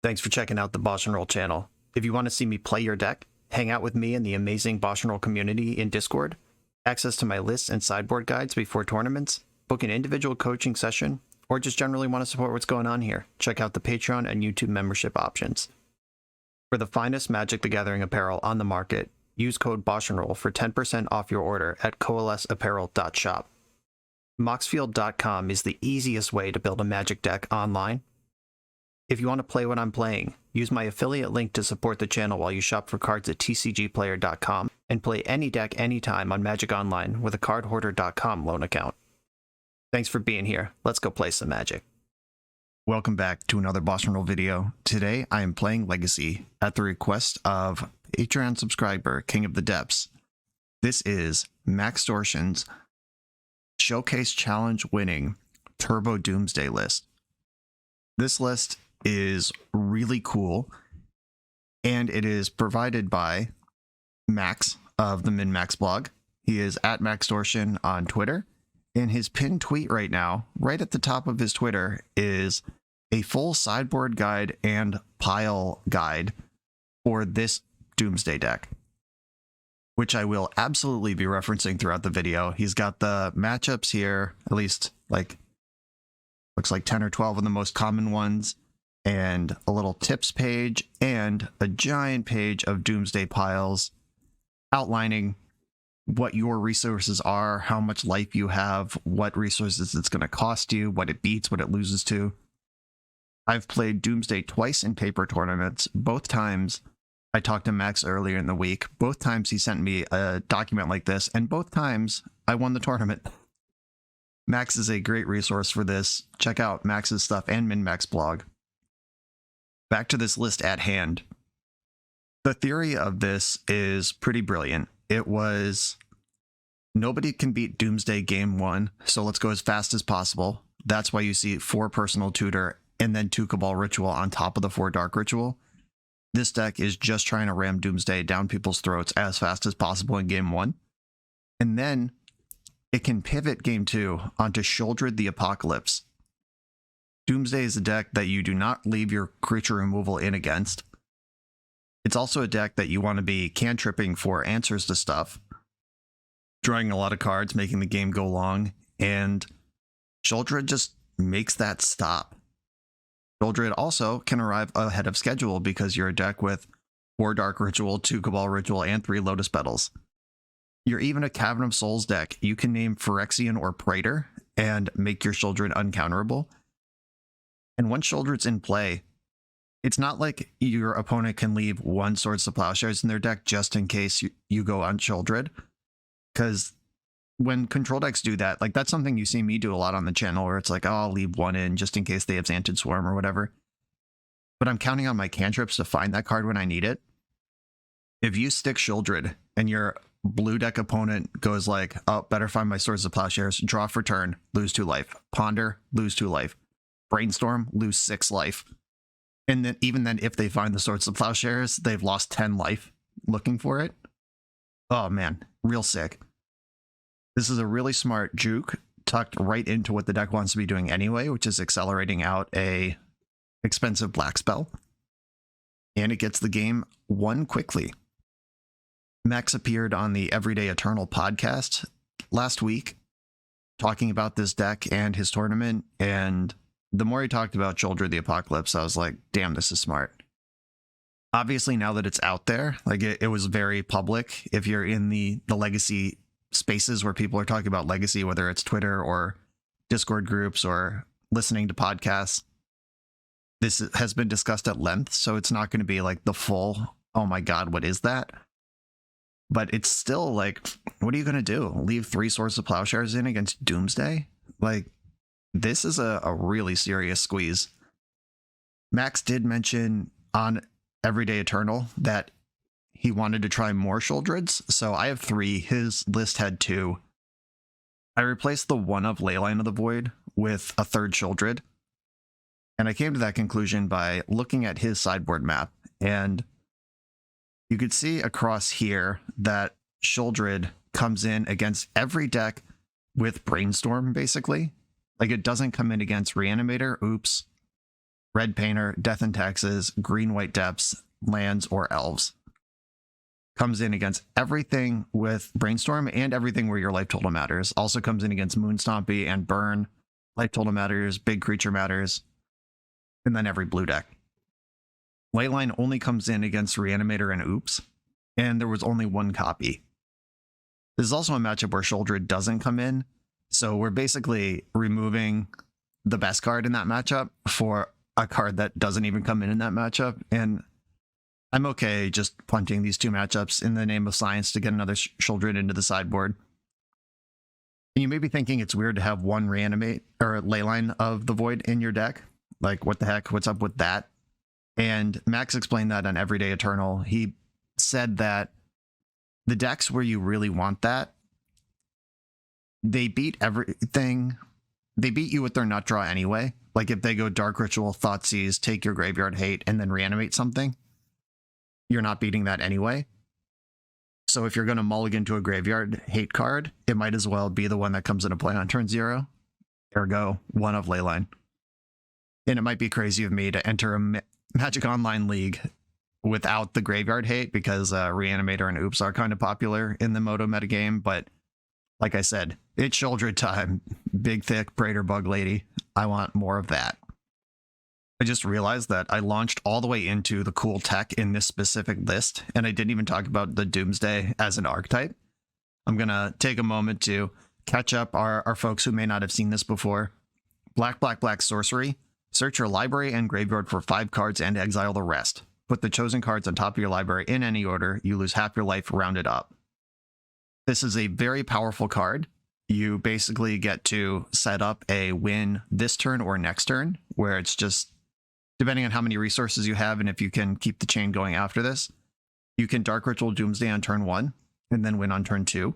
Thanks for checking out the BoshNRoll channel. If you want to see me play your deck, hang out with me in the amazing BoshNRoll community in Discord, access to my lists and sideboard guides before tournaments, book an individual coaching session, or just generally want to support what's going on here, check out the Patreon and YouTube membership options. For the finest Magic the Gathering apparel on the market, use code BoshNRoll for 10% off your order at coalesceapparel.shop. Moxfield.com is the easiest way to build a Magic deck online. If you want to play what I'm playing, use my affiliate link to support the channel while you shop for cards at tcgplayer.com and play any deck anytime on Magic Online with a cardhoarder.com loan account. Thanks for being here. Let's go play some Magic. Welcome back to another BoshNRoll video. Today I am playing Legacy at the request of Patreon subscriber King of the Depths. This is Maxtortion's Showcase Challenge winning Turbo Doomsday list. This list is really cool, and it is provided by Max of the MinMax blog. He is at Maxtortion on Twitter, and his pinned tweet right now, right at the top of his Twitter, is a full sideboard guide and pile guide for this Doomsday deck, which I will absolutely be referencing throughout the video. He's got the matchups here, at least like looks like 10 or 12 of the most common ones, and a little tips page and a giant page of Doomsday piles outlining what your resources are, how much life you have, what resources it's going to cost you, what it beats, what it loses to. I've played Doomsday twice in paper tournaments. Both times I talked to Max earlier in the week. Both times he sent me a document like this, and both times I won the tournament. Max is a great resource for this. Check out Max's stuff and MinMax blog. Back to this list at hand. The theory of this is pretty brilliant. It was nobody can beat Doomsday game 1, so let's go as fast as possible. That's why you see 4 Personal Tutor and then 2 Cabal Ritual on top of the 4 Dark Ritual. This deck is just trying to ram Doomsday down people's throats as fast as possible in game 1. And then it can pivot game 2 onto Sheoldred the Apocalypse. Doomsday is a deck that you do not leave your creature removal in against. It's also a deck that you want to be cantripping for answers to stuff, drawing a lot of cards, making the game go long, and Sheoldred just makes that stop. Sheoldred also can arrive ahead of schedule because you're a deck with 4 Dark Ritual, 2 Cabal Ritual, and 3 Lotus Petals. You're even a Cavern of Souls deck. You can name Phyrexian or Praetor and make your Sheoldred uncounterable. And once Sheoldred's in play, it's not like your opponent can leave 1 Swords to Plowshares in their deck just in case you go on Sheoldred. Because when control decks do that, like that's something you see me do a lot on the channel, where it's like, oh, I'll leave 1 in just in case they have Xanted Swarm or whatever. But I'm counting on my cantrips to find that card when I need it. If you stick Sheoldred and your blue deck opponent goes like, oh, better find my Swords to Plowshares, draw for turn, lose 2 life. Ponder, lose 2 life. Brainstorm, lose 6 life. And then even then, if they find the Swords to Plowshares, they've lost 10 life looking for it. Oh man, real sick. This is a really smart juke tucked right into what the deck wants to be doing anyway, which is accelerating out a expensive black spell. And it gets the game won quickly. Max appeared on the Everyday Eternal podcast last week talking about this deck and his tournament, and the more he talked about Sheoldred the Apocalypse, I was like, damn, this is smart. Obviously, now that it's out there, like it was very public. If you're in the Legacy spaces where people are talking about Legacy, whether it's Twitter or Discord groups or listening to podcasts, this has been discussed at length, so it's not going to be like the full, oh my god, what is that? But it's still like, what are you going to do? Leave 3 Swords to Plowshares in against Doomsday? Like, this is a really serious squeeze. Max did mention on Everyday Eternal that he wanted to try more Sheoldreds, so I have 3. His list had 2. I replaced the 1 of Leyline of the Void with a 3rd Sheoldred, and I came to that conclusion by looking at his sideboard map, and you could see across here that Sheoldred comes in against every deck with Brainstorm, basically. Like, it doesn't come in against Reanimator. Oops. red painter, death and taxes, green white depths, lands, or elves. Comes in against everything with Brainstorm and everything where your life total matters. Also comes in against Moonstompy and Burn. Life total matters, big creature matters, and then every blue deck. Leyline only comes in against Reanimator and Oops, and there was only one copy. This is also a matchup where Sheoldred doesn't come in, so we're basically removing the best card in that matchup for a card that doesn't even come in that matchup, and I'm okay just punting these two matchups in the name of science to get another Sheoldred into the sideboard. And you may be thinking it's weird to have one Reanimate or Leyline of the Void in your deck. Like, what the heck? What's up with that? And Max explained that on Everyday Eternal. He said that the decks where you really want that, they beat everything. They beat you with their nut draw anyway. Like if they go Dark Ritual, Thoughtseize, take your Graveyard Hate, and then reanimate something, you're not beating that anyway. So if you're going to mulligan to a Graveyard Hate card, it might as well be the one that comes into play on turn 0. Ergo, one of Leyline. And it might be crazy of me to enter a Magic Online League without the Graveyard Hate because Reanimator and Oops are kind of popular in the Moto metagame, but like I said, it's Sheoldred time. Big, thick, Praetor Bug Lady. I want more of that. I just realized that I launched all the way into the cool tech in this specific list, and I didn't even talk about the Doomsday as an archetype. I'm going to take a moment to catch up our folks who may not have seen this before. Black, black, black sorcery. Search your library and graveyard for 5 cards and exile the rest. Put the chosen cards on top of your library in any order. You lose half your life rounded up. This is a very powerful card. You basically get to set up a win this turn or next turn, where it's just, depending on how many resources you have and if you can keep the chain going after this, you can Dark Ritual Doomsday on turn 1 and then win on turn 2.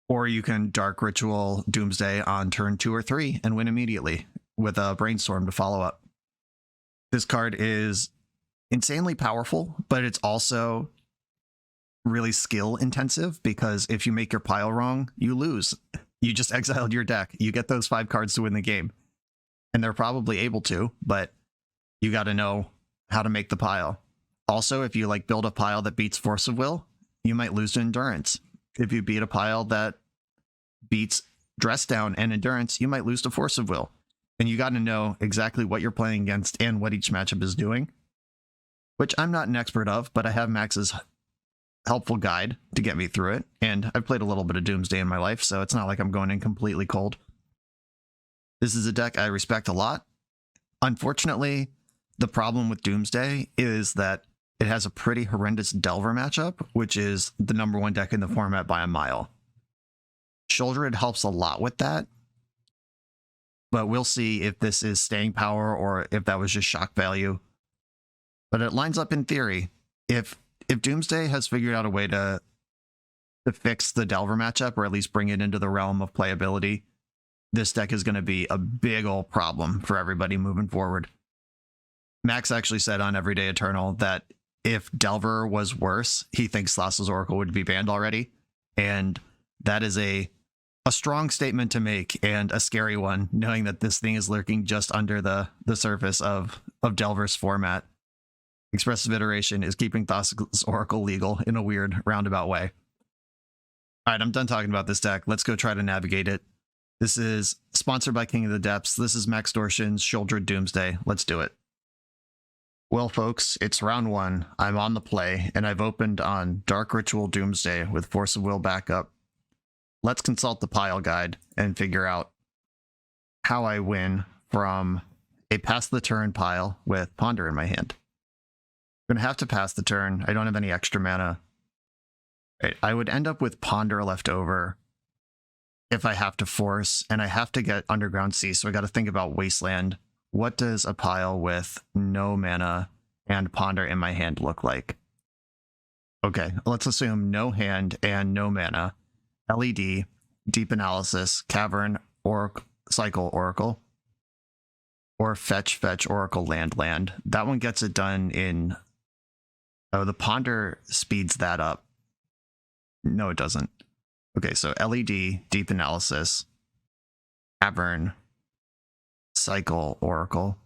Or you can Dark Ritual Doomsday on turn 2 or 3 and win immediately with a Brainstorm to follow up. This card is insanely powerful, but it's also really skill intensive because if you make your pile wrong, you lose. You just exiled your deck. You get those 5 cards to win the game. And they're probably able to, but you got to know how to make the pile. Also, if you like build a pile that beats Force of Will, you might lose to Endurance. If you beat a pile that beats Dress Down and Endurance, you might lose to Force of Will. And you got to know exactly what you're playing against and what each matchup is doing, which I'm not an expert of, but I have Max's helpful guide to get me through it. And I've played a little bit of Doomsday in my life, so it's not like I'm going in completely cold. This is a deck I respect a lot. Unfortunately, the problem with Doomsday is that it has a pretty horrendous Delver matchup, which is the #1 deck in the format by a mile. Sheoldred helps a lot with that, but we'll see if this is staying power or if that was just shock value. But it lines up in theory. If Doomsday has figured out a way to fix the Delver matchup, or at least bring it into the realm of playability, this deck is going to be a big old problem for everybody moving forward. Max actually said on Everyday Eternal that if Delver was worse, he thinks Thassa's Oracle would be banned already. And that is a strong statement to make and a scary one, knowing that this thing is lurking just under the surface of Delver's format. Expressive Iteration is keeping Thassa's Oracle legal in a weird roundabout way. All right, I'm done talking about this deck. Let's go try to navigate it. This is sponsored by King of the Depths. This is Maxtortion's Sheoldred Doomsday. Let's do it. Well, folks, it's round 1. I'm on the play, and I've opened on Dark Ritual Doomsday with Force of Will backup. Let's consult the pile guide and figure out how I win from a pass the turn pile with Ponder in my hand. I'm going to have to pass the turn. I don't have any extra mana. Right, I would end up with Ponder left over if I have to force, and I have to get Underground Sea, so I got to think about Wasteland. What does a pile with no mana and Ponder in my hand look like? Okay, let's assume no hand and no mana. LED, Deep Analysis, Cavern, Oracle, Cycle, Oracle, or Fetch, Oracle, Land. That one gets it done in... Oh, the Ponder speeds that up. No, it doesn't. Okay, so LED, Deep Analysis, Cavern, Cycle, Oracle.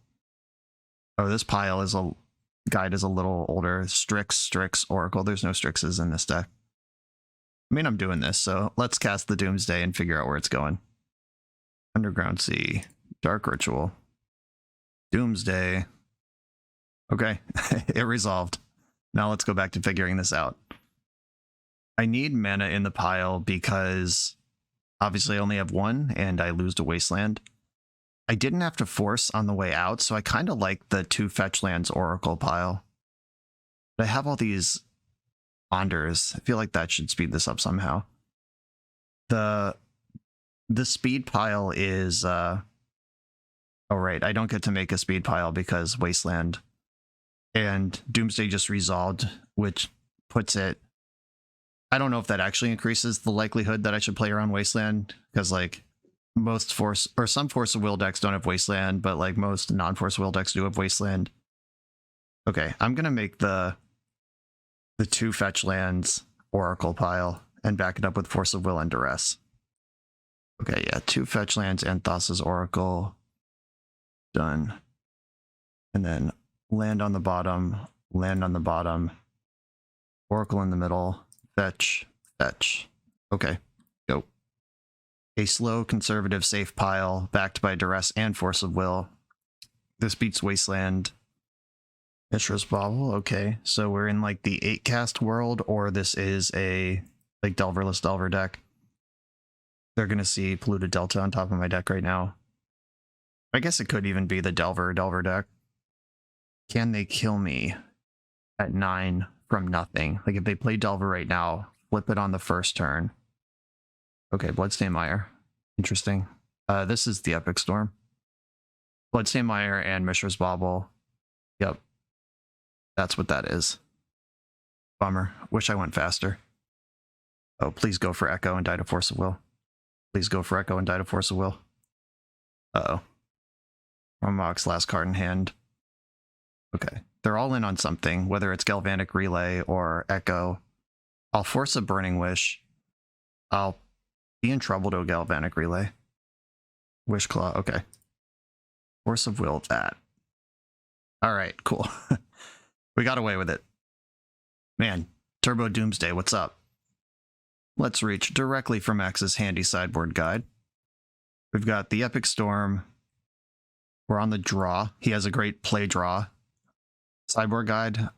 Oh, this pile is guide is a little older. Strix, Oracle. There's no Strixes in this deck. I mean, I'm doing this, so let's cast the Doomsday and figure out where it's going. Underground Sea, Dark Ritual, Doomsday. Okay, it resolved. Now let's go back to figuring this out. I need mana in the pile because obviously I only have one and I lose to Wasteland. I didn't have to force on the way out, so I kind of like the 2 fetch lands Oracle pile. But I have all these ponders. I feel like that should speed this up somehow. The speed pile is oh right, I don't get to make a speed pile because Wasteland and Doomsday just resolved, which puts it, I don't know if that actually increases the likelihood that I should play around Wasteland, because like most Force or some Force of Will decks don't have Wasteland, but like most non-Force of Will decks do have Wasteland. Okay, I'm gonna make the 2 fetch lands Oracle pile and back it up with Force of Will and Duress. Okay, yeah, 2 fetch lands and Thassa's Oracle. Done. And then land on the bottom, Oracle in the middle, fetch. Okay, go. A slow, conservative, safe pile backed by Duress and Force of Will. This beats Wasteland. Mishra's Bauble, okay. So we're in like the 8-cast world, or this is a like Delverless Delver deck. They're going to see Polluted Delta on top of my deck right now. I guess it could even be the Delver deck. Can they kill me at 9 from nothing? Like if they play Delver right now, flip it on the first turn. Okay, Bloodstained Mire. Interesting. This is the Epic Storm. Bloodstained Mire and Mishra's Bauble. Yep. That's what that is. Bummer. Wish I went faster. Oh, please go for Echo and die to Force of Will. Please go for Echo and die to Force of Will. Uh-oh. Romok's last card in hand. Okay. They're all in on something, whether it's Galvanic Relay or Echo. I'll force a Burning Wish. I'll be in trouble to a Galvanic Relay. Wish Claw, okay. Force of Will, that. Alright, cool. We got away with it. Man, Turbo Doomsday, what's up? Let's reach directly from Max's handy sideboard guide. We've got the Epic Storm. We're on the draw. He has a great play draw sideboard guide.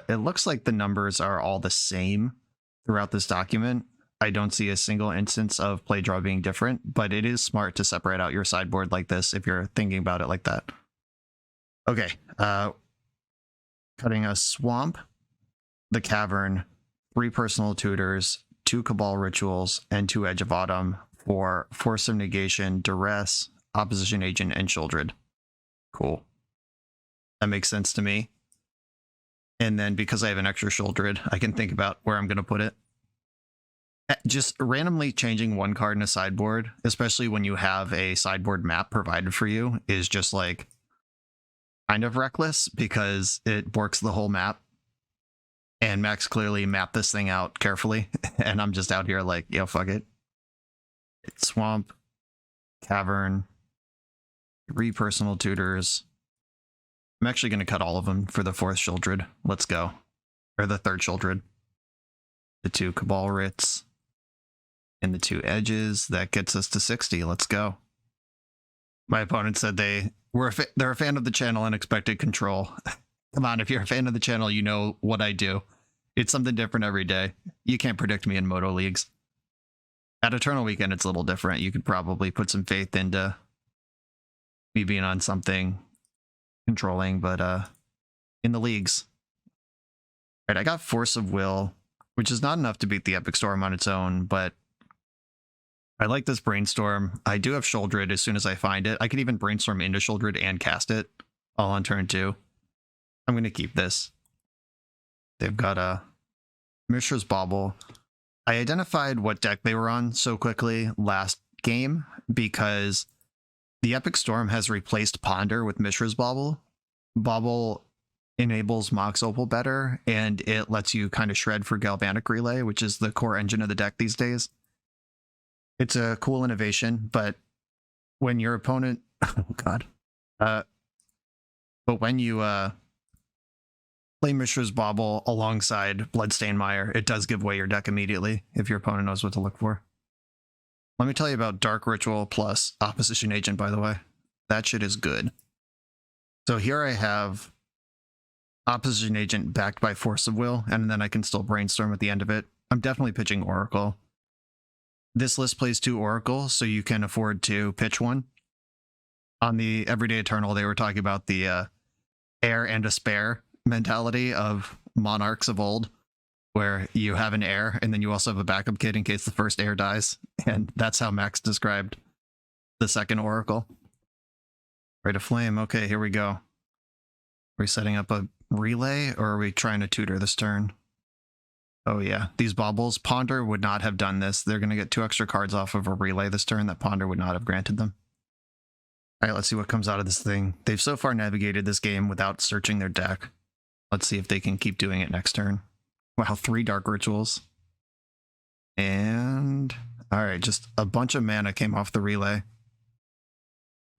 It looks like the numbers are all the same throughout this document. I don't see a single instance of play draw being different, but it is smart to separate out your sideboard like this if you're thinking about it like that. Okay, cutting a Swamp, the Cavern, 3 Personal Tutors, 2 Cabal Rituals, and 2 Edge of Autumn for Force of Negation, Duress, Opposition Agent, and Sheoldred. Cool. That makes sense to me. And then because I have an extra Sheoldred, I can think about where I'm going to put it. Just randomly changing one card in a sideboard, especially when you have a sideboard map provided for you, is just like kind of reckless because it works the whole map. And Max clearly mapped this thing out carefully, and I'm just out here like, yo, fuck it. It's Swamp, Cavern, 3 Personal Tutors. I'm actually going to cut all of them for the 4th Sheoldred. Let's go. Or the 3rd Sheoldred. The 2 Cabal Writs. And the 2 Edges. That gets us to 60. Let's go. My opponent said they're a fan of the channel and expected control. Come on, if you're a fan of the channel, you know what I do. It's something different every day. You can't predict me in Moto Leagues. At Eternal Weekend, it's a little different. You could probably put some faith into me being on something controlling, but in the leagues. All right, I got Force of Will, which is not enough to beat the Epic Storm on its own, but I like this Brainstorm. I do have Sheoldred as soon as I find it. I could even Brainstorm into Sheoldred and cast it all on turn 2. I'm going to keep this. They've got a Mishra's Bauble. I identified what deck they were on so quickly last game because the Epic Storm has replaced Ponder with Mishra's Bauble. Bauble enables Mox Opal better, and it lets you kind of shred for Galvanic Relay, which is the core engine of the deck these days. It's a cool innovation, but when your opponent... Oh, God. But when you play Mishra's Bauble alongside Bloodstained Mire, it does give away your deck immediately if your opponent knows what to look for. Let me tell you about Dark Ritual plus Opposition Agent, by the way. That shit is good. So here I have Opposition Agent backed by Force of Will, and then I can still Brainstorm at the end of it. I'm definitely pitching Oracle. This list plays 2 Oracle, so you can afford to pitch one. On the Everyday Eternal, they were talking about the heir and a spare mentality of monarchs of old, where you have an heir and then you also have a backup kit in case the first heir dies. And that's how Max described the second Oracle. Rite of Flame. Okay, here we go. Are we setting up a relay or are we trying to tutor this turn? Oh yeah, these baubles. Ponder would not have done this. They're going to get 2 extra cards off of a relay this turn that Ponder would not have granted them. All right, let's see what comes out of this thing. They've so far navigated this game without searching their deck. Let's see if they can keep doing it next turn. Wow, 3 Dark Rituals. And all right, just a bunch of mana came off the relay.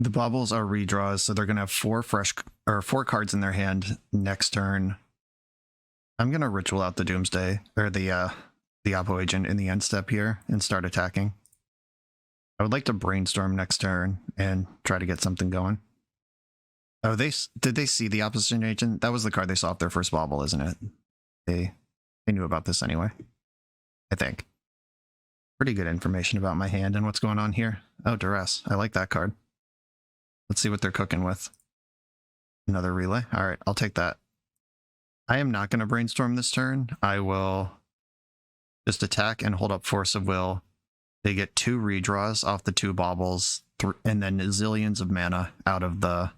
The baubles are redraws, so they're going to have 4 cards in their hand next turn. I'm going to Ritual out the Doomsday, or the Oppo Agent in the end step here and start attacking. I would like to Brainstorm next turn and try to get something going. Oh, did they see the Opposition Agent? That was the card they saw off their first bauble, isn't it? They knew about this anyway, I think. Pretty good information about my hand and what's going on here. Oh, Duress. I like that card. Let's see what they're cooking with. Another relay. All right, I'll take that. I am not going to Brainstorm this turn. I will just attack and hold up Force of Will. They get 2 redraws off the 2 baubles, and then zillions of mana out of the...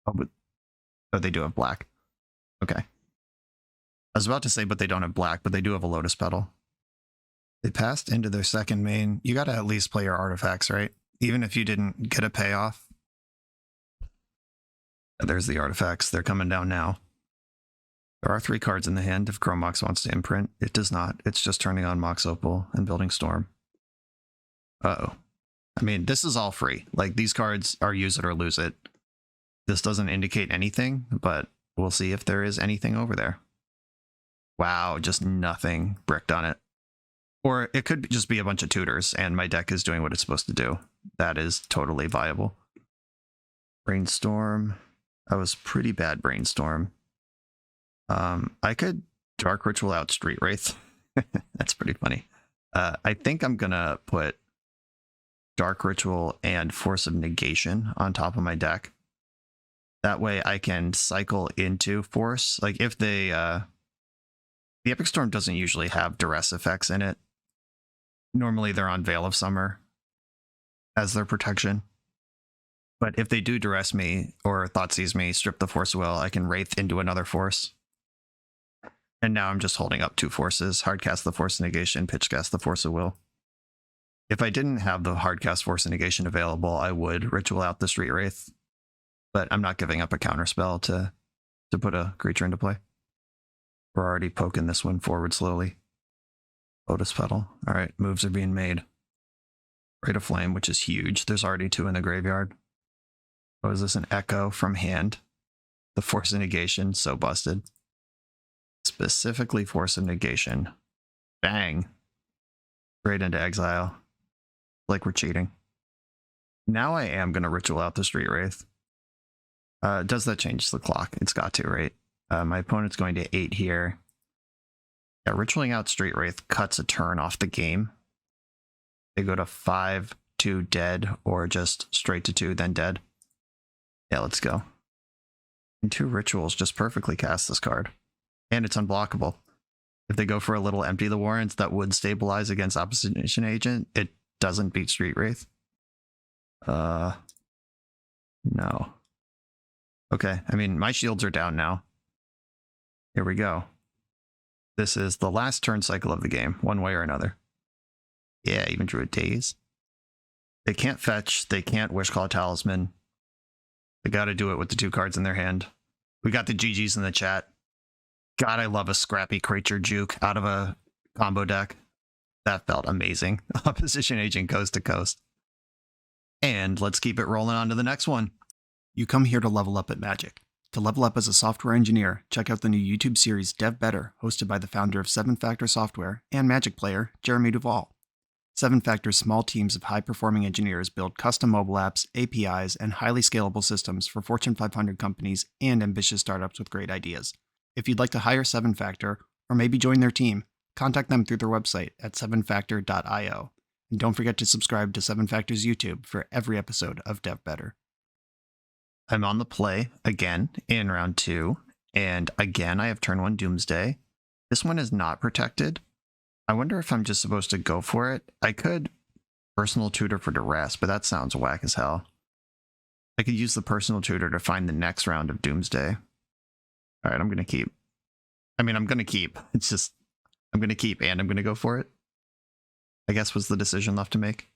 Oh, they do have black. Okay. I was about to say, but they don't have black, but they do have a Lotus Petal. They passed into their second main. You got to at least play your artifacts, right? Even if you didn't get a payoff. There's the artifacts. They're coming down now. There are 3 cards in the hand if Chromox wants to imprint. It does not. It's just turning on Mox Opal and building Storm. Uh-oh. I mean, this is all free. Like, these cards are use it or lose it. This doesn't indicate anything, but we'll see if there is anything over there. Wow, just nothing bricked on it. Or it could just be a bunch of tutors, and my deck is doing what it's supposed to do. That is totally viable. Brainstorm. That was pretty bad Brainstorm. I could Dark Ritual out Street Wraith. That's pretty funny. I think I'm gonna put Dark Ritual and Force of Negation on top of my deck. That way I can cycle into Force. Like if they... the Epic Storm doesn't usually have duress effects in it. Normally they're on Veil of Summer as their protection. But if they do duress me or Thoughtseize me, strip the Force of Will, I can Wraith into another Force. And now I'm just holding up 2 forces, Hardcast the Force of Negation, Pitchcast the Force of Will. If I didn't have the Hardcast Force of Negation available, I would Ritual out the Street Wraith. But I'm not giving up a counterspell to put a creature into play. We're already poking this one forward slowly. Lotus Petal. All right, moves are being made. Rite of Flame, which is huge. There's already 2 in the graveyard. Oh, is this an Echo from hand? The Force of Negation, so busted. Specifically Force of Negation. Bang. Straight into exile. Like we're cheating. Now I am going to Ritual out the Street Wraith. Does that change the clock? It's got to, right? My opponent's going to 8 here. Yeah, Ritualing out Street Wraith cuts a turn off the game. They go to 5, 2, dead, or just straight to 2, then dead. Yeah, let's go. And 2 rituals just perfectly cast this card. And it's unblockable. If they go for a little Empty the Warrens that would stabilize against Opposition Agent, it doesn't beat Street Wraith. No. Okay, I mean, my shields are down now. Here we go. This is the last turn cycle of the game, one way or another. Yeah, even Druid Daze. They can't fetch, they can't Wishclaw Talisman. They gotta do it with the 2 cards in their hand. We got the GGs in the chat. God, I love a scrappy creature juke out of a combo deck. That felt amazing. Opposition Agent coast to coast. And let's keep it rolling on to the next one. You come here to level up at Magic. To level up as a software engineer, check out the new YouTube series Dev Better, hosted by the founder of 7-Factor Software and Magic player, Jeremy Duvall. 7-Factor's small teams of high-performing engineers build custom mobile apps, APIs, and highly scalable systems for Fortune 500 companies and ambitious startups with great ideas. If you'd like to hire 7-Factor, or maybe join their team, contact them through their website at 7factor.io. And don't forget to subscribe to 7-Factor's YouTube for every episode of Dev Better. I'm on the play again in round 2, and again I have turn 1 Doomsday. This one is not protected. I wonder if I'm just supposed to go for it. I could personal tutor for duress, but that sounds whack as hell. I could use the personal tutor to find the next round of Doomsday. Alright, I'm going to keep. I'm going to keep. It's just, I'm going to keep and I'm going to go for it. I guess was the decision left to make.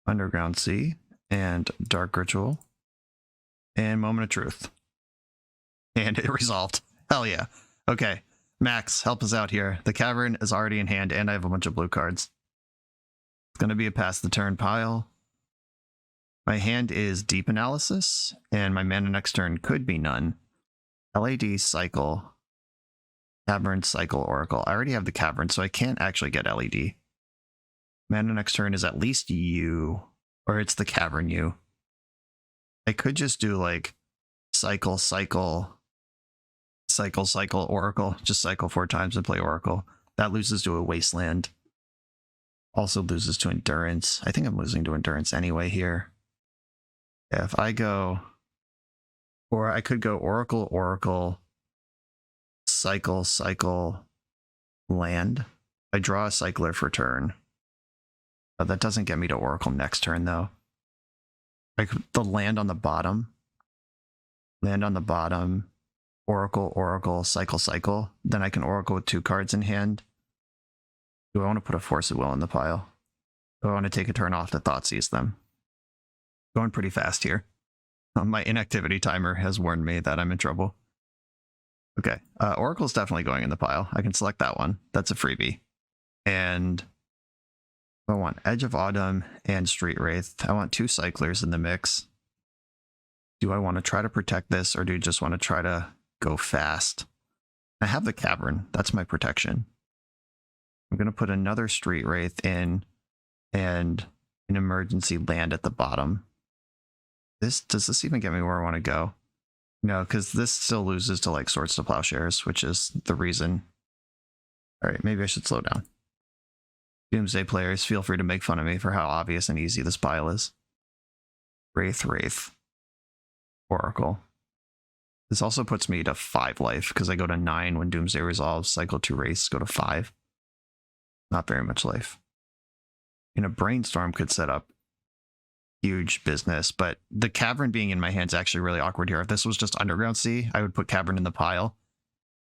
Underground Sea and Dark Ritual. And Moment of Truth. And it resolved. Hell yeah. Okay. Max, help us out here. The Cavern is already in hand, and I have a bunch of blue cards. It's going to be a pass the turn pile. My hand is Deep Analysis, and my mana next turn could be none. LAD, Cycle. Cavern, Cycle, Oracle. I already have the Cavern, so I can't actually get LED. Mana next turn is at least U, or it's the Cavern U. I could just do like cycle, Oracle. Just cycle 4 times and play Oracle. That loses to a Wasteland. Also loses to Endurance. I think I'm losing to Endurance anyway here. Yeah, if I go... Or I could go Oracle, cycle, land. I draw a cycler for turn. That doesn't get me to Oracle next turn though. Like the land on the bottom, Oracle, cycle. Then I can Oracle with 2 cards in hand. Do I want to put a Force of Will in the pile? Do I want to take a turn off to Thoughtseize them? Going pretty fast here. My inactivity timer has warned me that I'm in trouble. Okay, Oracle's definitely going in the pile. I can select that one. That's a freebie. And I want Edge of Autumn and Street Wraith. I want 2 cyclers in the mix. Do I want to try to protect this, or do you just want to try to go fast? I have the Cavern. That's my protection. I'm going to put another Street Wraith in and an emergency land at the bottom. Does this even get me where I want to go? No, because this still loses to like Swords to Plowshares, which is the reason. All right, maybe I should slow down. Doomsday players, feel free to make fun of me for how obvious and easy this pile is. Wraith, Oracle. This also puts me to 5 life, because I go to 9 when Doomsday resolves, cycle 2 Wraiths, go to 5. Not very much life. A Brainstorm could set up huge business, but the Cavern being in my hand is actually really awkward here. If this was just Underground Sea, I would put Cavern in the pile.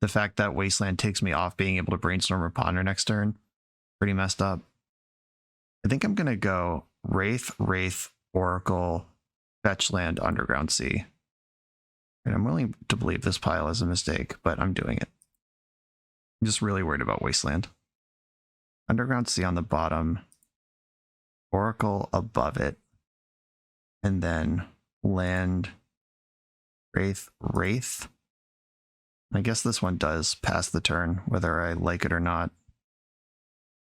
The fact that Wasteland takes me off being able to Brainstorm or Ponder next turn, pretty messed up. I think I'm going to go Wraith, Oracle, Fetchland, Underground Sea. And I'm willing to believe this pile is a mistake, but I'm doing it. I'm just really worried about Wasteland. Underground Sea on the bottom, Oracle above it, and then land, Wraith. I guess this one does pass the turn, whether I like it or not.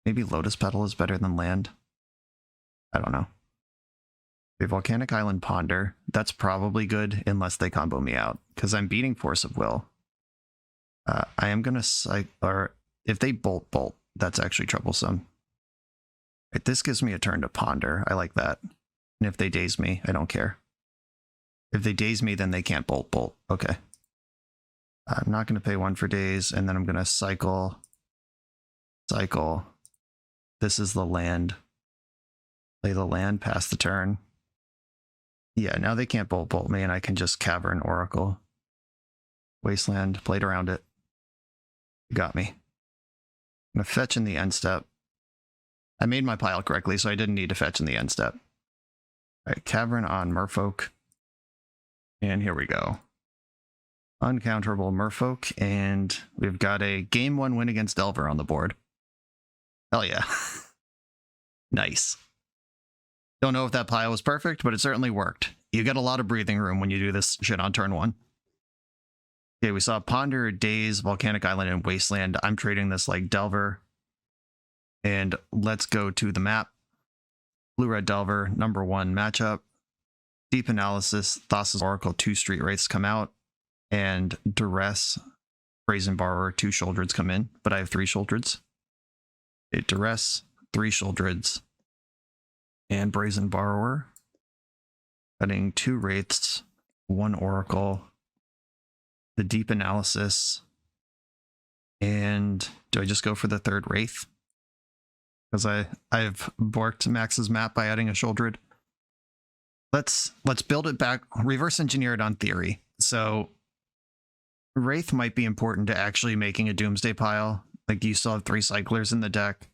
Maybe Lotus Petal is better than land. I don't know. Okay, Volcanic Island Ponder. That's probably good unless they combo me out, because I'm beating Force of Will. I am going to... or if they bolt, that's actually troublesome. Right, this gives me a turn to Ponder. I like that. And if they daze me, I don't care. If they daze me, then they can't bolt. Okay. I'm not going to pay 1 for daze, and then I'm going to cycle. This is the land. Play the land, pass the turn. Yeah, now they can't bolt me, and I can just Cavern Oracle. Wasteland, played around it. You got me. I'm going to fetch in the end step. I made my pile correctly, so I didn't need to fetch in the end step. Alright, Cavern on Merfolk. And here we go. Uncounterable Merfolk, and we've got a game 1 win against Delver on the board. Hell yeah. Nice. Don't know if that pile was perfect, but it certainly worked. You get a lot of breathing room when you do this shit on turn 1. Okay, we saw Ponder, Daze, Volcanic Island, and Wasteland. I'm trading this like Delver. And let's go to the map. Blue-Red Delver, number 1 matchup. Deep Analysis, Thassa's Oracle, 2 Street Wraiths come out. And Duress, Brazen Borrower, 2 Sheoldreds come in. But I have 3 Sheoldreds. Okay, Duress, 3 Sheoldreds. And Brazen Borrower. Cutting 2 Wraiths, 1 Oracle. The Deep Analysis. And do I just go for the 3rd Wraith? Because I've borked Max's map by adding a Sheoldred. Let's build it back, reverse engineer it on theory. So Wraith might be important to actually making a Doomsday pile. Like you still have 3 cyclers in the deck.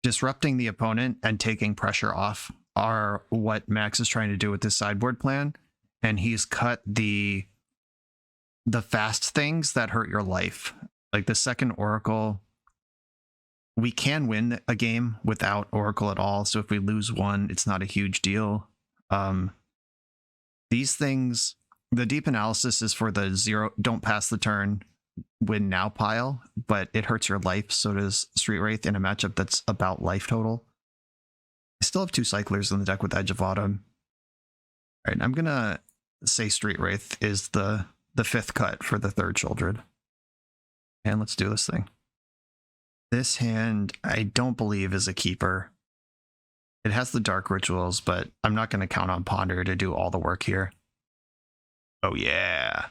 Disrupting the opponent and taking pressure off are what Max is trying to do with this sideboard plan. And he's cut the fast things that hurt your life. Like the 2nd Oracle, we can win a game without Oracle at all. So if we lose 1, it's not a huge deal. These things, the Deep Analysis is for the 0, don't pass the turn, win now pile, but it hurts your life. So does Street Wraith in a matchup that's about life total. I still have 2 cyclers in the deck with Edge of Autumn. All right, I'm going to say Street Wraith is the 5th cut for the 3rd Sheoldred. And let's do this thing. This hand, I don't believe is a keeper. It has the Dark Rituals, but I'm not going to count on Ponder to do all the work here. Oh yeah.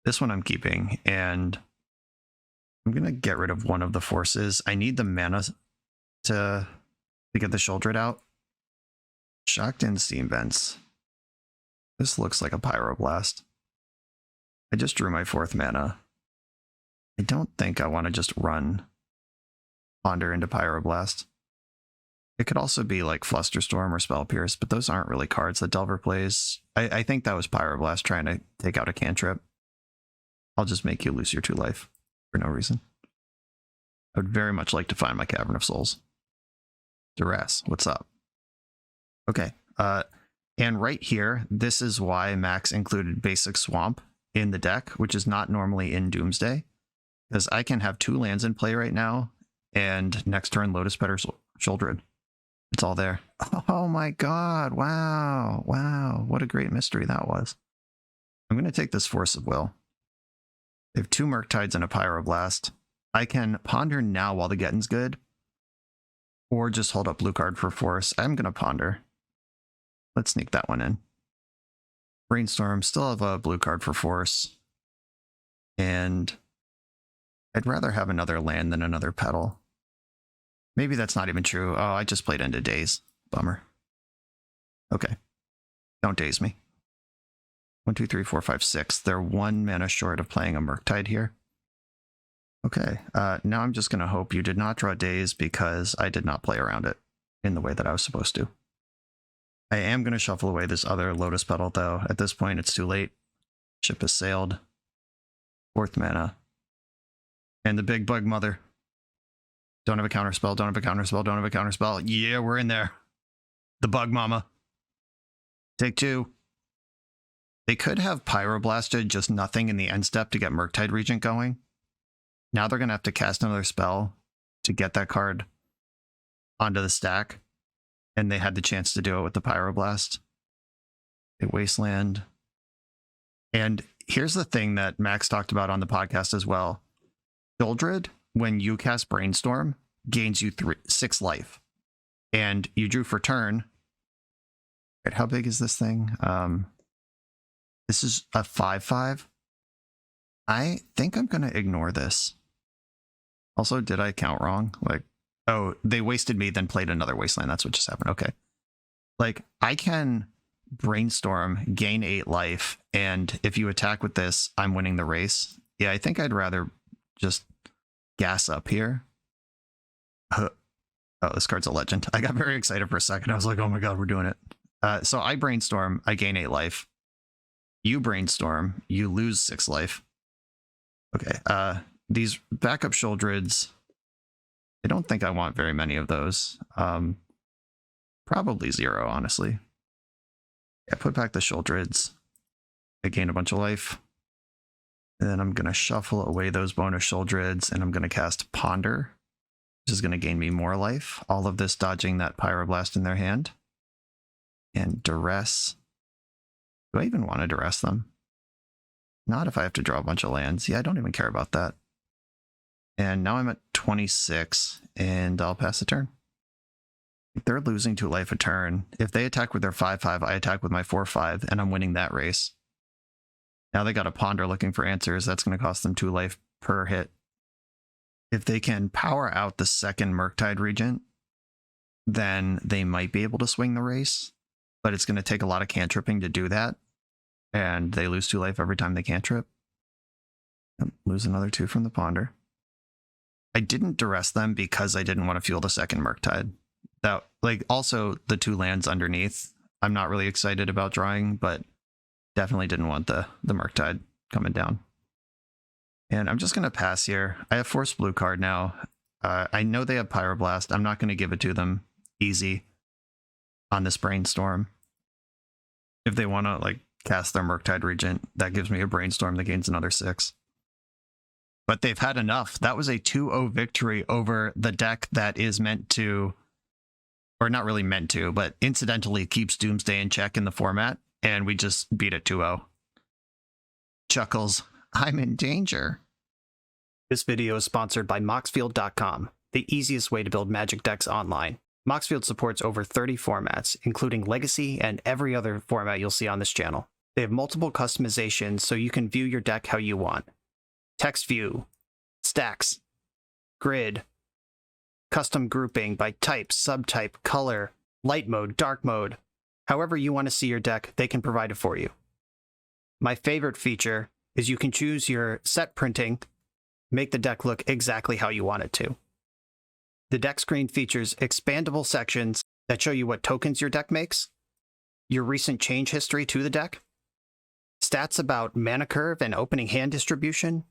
This one I'm keeping, and I'm going to get rid of one of the forces. I need the mana to get the Sheoldred out. Shocked in Steam Vents. This looks like a Pyroblast. I just drew my 4th mana. I don't think I want to just run Ponder into Pyroblast. It could also be like Flusterstorm or Spell Pierce, but those aren't really cards that Delver plays. I think that was Pyroblast trying to take out a cantrip. I'll just make you lose your 2 life for no reason. I would very much like to find my Cavern of Souls. Duress, what's up? Okay, and right here, this is why Max included Basic Swamp in the deck, which is not normally in Doomsday, because I can have 2 lands in play right now, and next turn Lotus Petal Sheoldred. It's all there. Oh my god, wow, wow, what a great mystery that was. I'm going to take this Force of Will. They have 2 Murktides and a Pyroblast. I can Ponder now while the getting's good, or just hold up blue card for Force. I'm going to Ponder. Let's sneak that one in. Brainstorm, still have a blue card for Force. And I'd rather have another land than another Petal. Maybe that's not even true. Oh, I just played into Daze. Bummer. Okay. Don't daze me. 1, 2, 3, 4, 5, 6. They're 1 mana short of playing a Murktide here. Okay. Now I'm just going to hope you did not draw Daze because I did not play around it in the way that I was supposed to. I am going to shuffle away this other Lotus Petal, though. At this point, it's too late. Ship has sailed. 4th mana. And the big bug mother. Don't have a counterspell, don't have a counterspell, don't have a counterspell. Yeah, we're in there. The bug mama. Take 2. They could have Pyroblasted just nothing in the end step to get Murktide Regent going. Now they're going to have to cast another spell to get that card onto the stack. And they had the chance to do it with the Pyroblast. A Wasteland. And here's the thing that Max talked about on the podcast as well. Sheoldred, when you cast Brainstorm, gains you 6 life. And you drew for turn. Right, how big is this thing? This is a 5/5. I think I'm going to ignore this. Also, did I count wrong? Like, oh, they wasted me, then played another Wasteland. That's what just happened. Okay. Like, I can Brainstorm, gain 8 life, and if you attack with this, I'm winning the race. Yeah, I think I'd rather just gas up here. Oh, this card's a legend. I got very excited for a second. I was like, oh my god, we're doing it. So I Brainstorm, I gain 8 life. You Brainstorm, you lose 6 life. Okay, these backup Sheoldreds, I don't think I want very many of those. Probably 0, honestly. Yeah, put back the Sheoldreds. I gain a bunch of life. And then I'm going to shuffle away those bonus Sheoldreds, and I'm going to cast Ponder, which is going to gain me more life. All of this dodging that Pyroblast in their hand. And Duress. Do I even want to Duress them? Not if I have to draw a bunch of lands. Yeah, I don't even care about that. And now I'm at 26, and I'll pass the turn. They're losing 2 life a turn. If they attack with their 5/5, I attack with my 4/5, and I'm winning that race. Now they got a Ponder looking for answers. That's going to cost them 2 life per hit. If they can power out the second Murktide Regent, then they might be able to swing the race, but it's going to take a lot of cantripping to do that, and they lose 2 life every time they cantrip. Lose another 2 from the Ponder. I didn't duress them because I didn't want to fuel the second Murktide. That, like, also the 2 lands underneath, I'm not really excited about drawing, but definitely didn't want the Murktide coming down. And I'm just going to pass here. I have Force Blue card now. I know they have Pyroblast. I'm not going to give it to them easy on this Brainstorm. If they want to, like, cast their Murktide Regent, that gives me a Brainstorm that gains another 6. But they've had enough. That was a 2-0 victory over the deck that is meant to, or not really meant to, but incidentally keeps Doomsday in check in the format, and we just beat it 2-0. Chuckles, I'm in danger. This video is sponsored by Moxfield.com, the easiest way to build Magic decks online. Moxfield supports over 30 formats, including Legacy and every other format you'll see on this channel. They have multiple customizations so you can view your deck how you want. Text view, stacks, grid, custom grouping by type, subtype, color, light mode, dark mode. However you want to see your deck, they can provide it for you. My favorite feature is you can choose your set printing, make the deck look exactly how you want it to. The deck screen features expandable sections that show you what tokens your deck makes, your recent change history to the deck, stats about mana curve and opening hand distribution,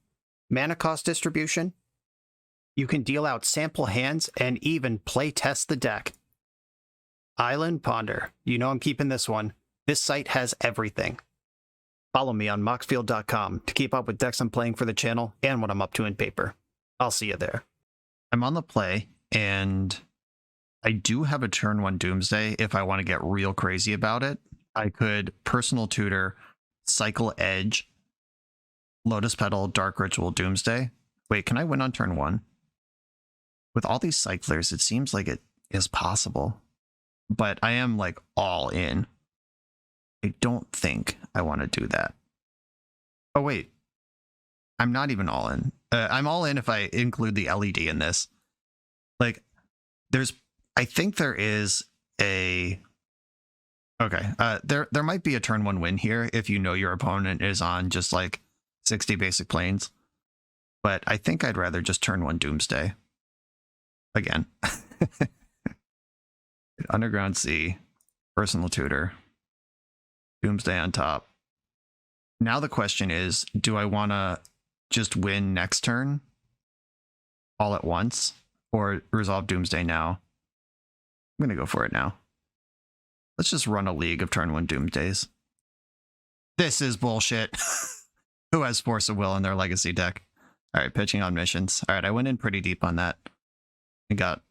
mana cost distribution. You can deal out sample hands and even play test the deck. Island Ponder. You know I'm keeping this one. This site has everything. Follow me on Moxfield.com to keep up with decks I'm playing for the channel and what I'm up to in paper. I'll see you there. I'm on the play, and I do have a turn 1 Doomsday if I want to get real crazy about it. I could Personal Tutor, Cycle Edge, Lotus Petal, Dark Ritual, Doomsday. Wait, can I win on turn 1? With all these cyclers, it seems like it is possible. But I am, like, all in. I don't think I want to do that. Oh, wait. I'm not even all in. I'm all in if I include the LED in this. Like, I think there is a... Okay, there might be a turn 1 win here if you know your opponent is on just, like, 60 basic planes. But I think I'd rather just turn 1 Doomsday. Again. Underground Sea, Personal Tutor, Doomsday on top. Now the question is, do I want to just win next turn all at once or resolve Doomsday now? I'm going to go for it now. Let's just run a league of turn 1 Doomsdays. This is bullshit. Who has Force of Will in their Legacy deck? All right, pitching on missions. All right, I went in pretty deep on that. I got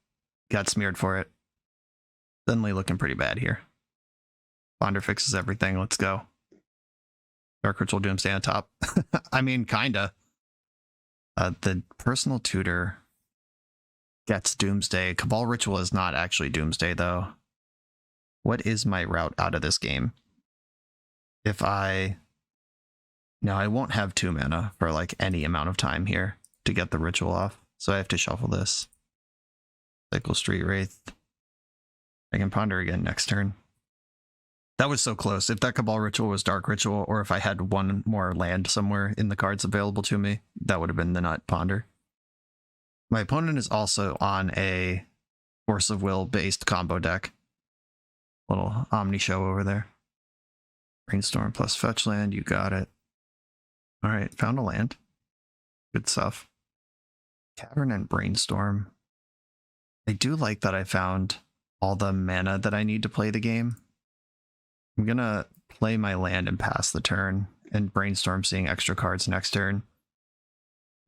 smeared for it. Suddenly looking pretty bad here. Ponder fixes everything. Let's go. Dark Ritual Doomsday on top. I mean, kinda. The Personal Tutor gets Doomsday. Cabal Ritual is not actually Doomsday, though. What is my route out of this game? If I... No, I won't have 2 mana for, like, any amount of time here to get the Ritual off. So I have to shuffle this. Cycle Street Wraith. I can Ponder again next turn. That was so close. If that Cabal Ritual was Dark Ritual, or if I had 1 more land somewhere in the cards available to me, that would have been the nut Ponder. My opponent is also on a Force of Will based combo deck. Little Omni Show over there. Brainstorm plus fetch land, you got it. Alright, found a land. Good stuff. Cavern and Brainstorm. I do like that I found all the mana that I need to play the game. I'm gonna play my land and pass the turn, and Brainstorm seeing extra cards next turn.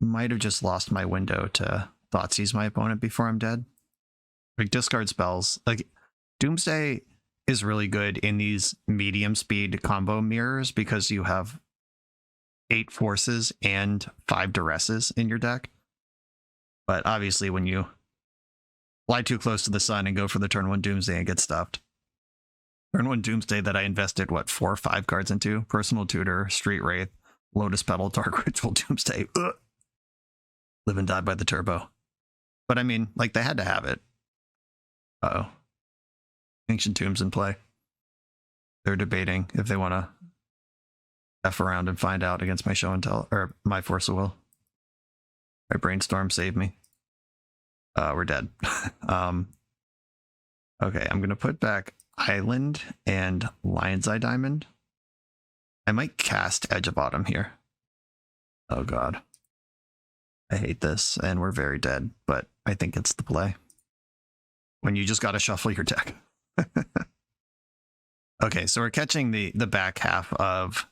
might have just lost my window to Thoughtseize my opponent before I'm dead. Like, discard spells. Like, Doomsday is really good in these medium speed combo mirrors because you have 8 forces and 5 duresses in your deck. But obviously, when you fly too close to the sun and go for the turn 1 Doomsday and get stuffed. Turn 1 Doomsday that I invested, 4 or 5 cards into? Personal Tutor, Street Wraith, Lotus Petal, Dark Ritual, Doomsday. Ugh. Live and die by the turbo. But I mean, like, they had to have it. Uh-oh. Ancient Tomb's in play. They're debating if they want to F around and find out against my Show and Tell, or my Force of Will. My Brainstorm saved me. We're dead. Okay, I'm going to put back Island and Lion's Eye Diamond. I might cast Edge of Autumn here. Oh god. I hate this, and we're very dead, but I think it's the play. When you just gotta shuffle your deck. Okay, so we're catching the back half of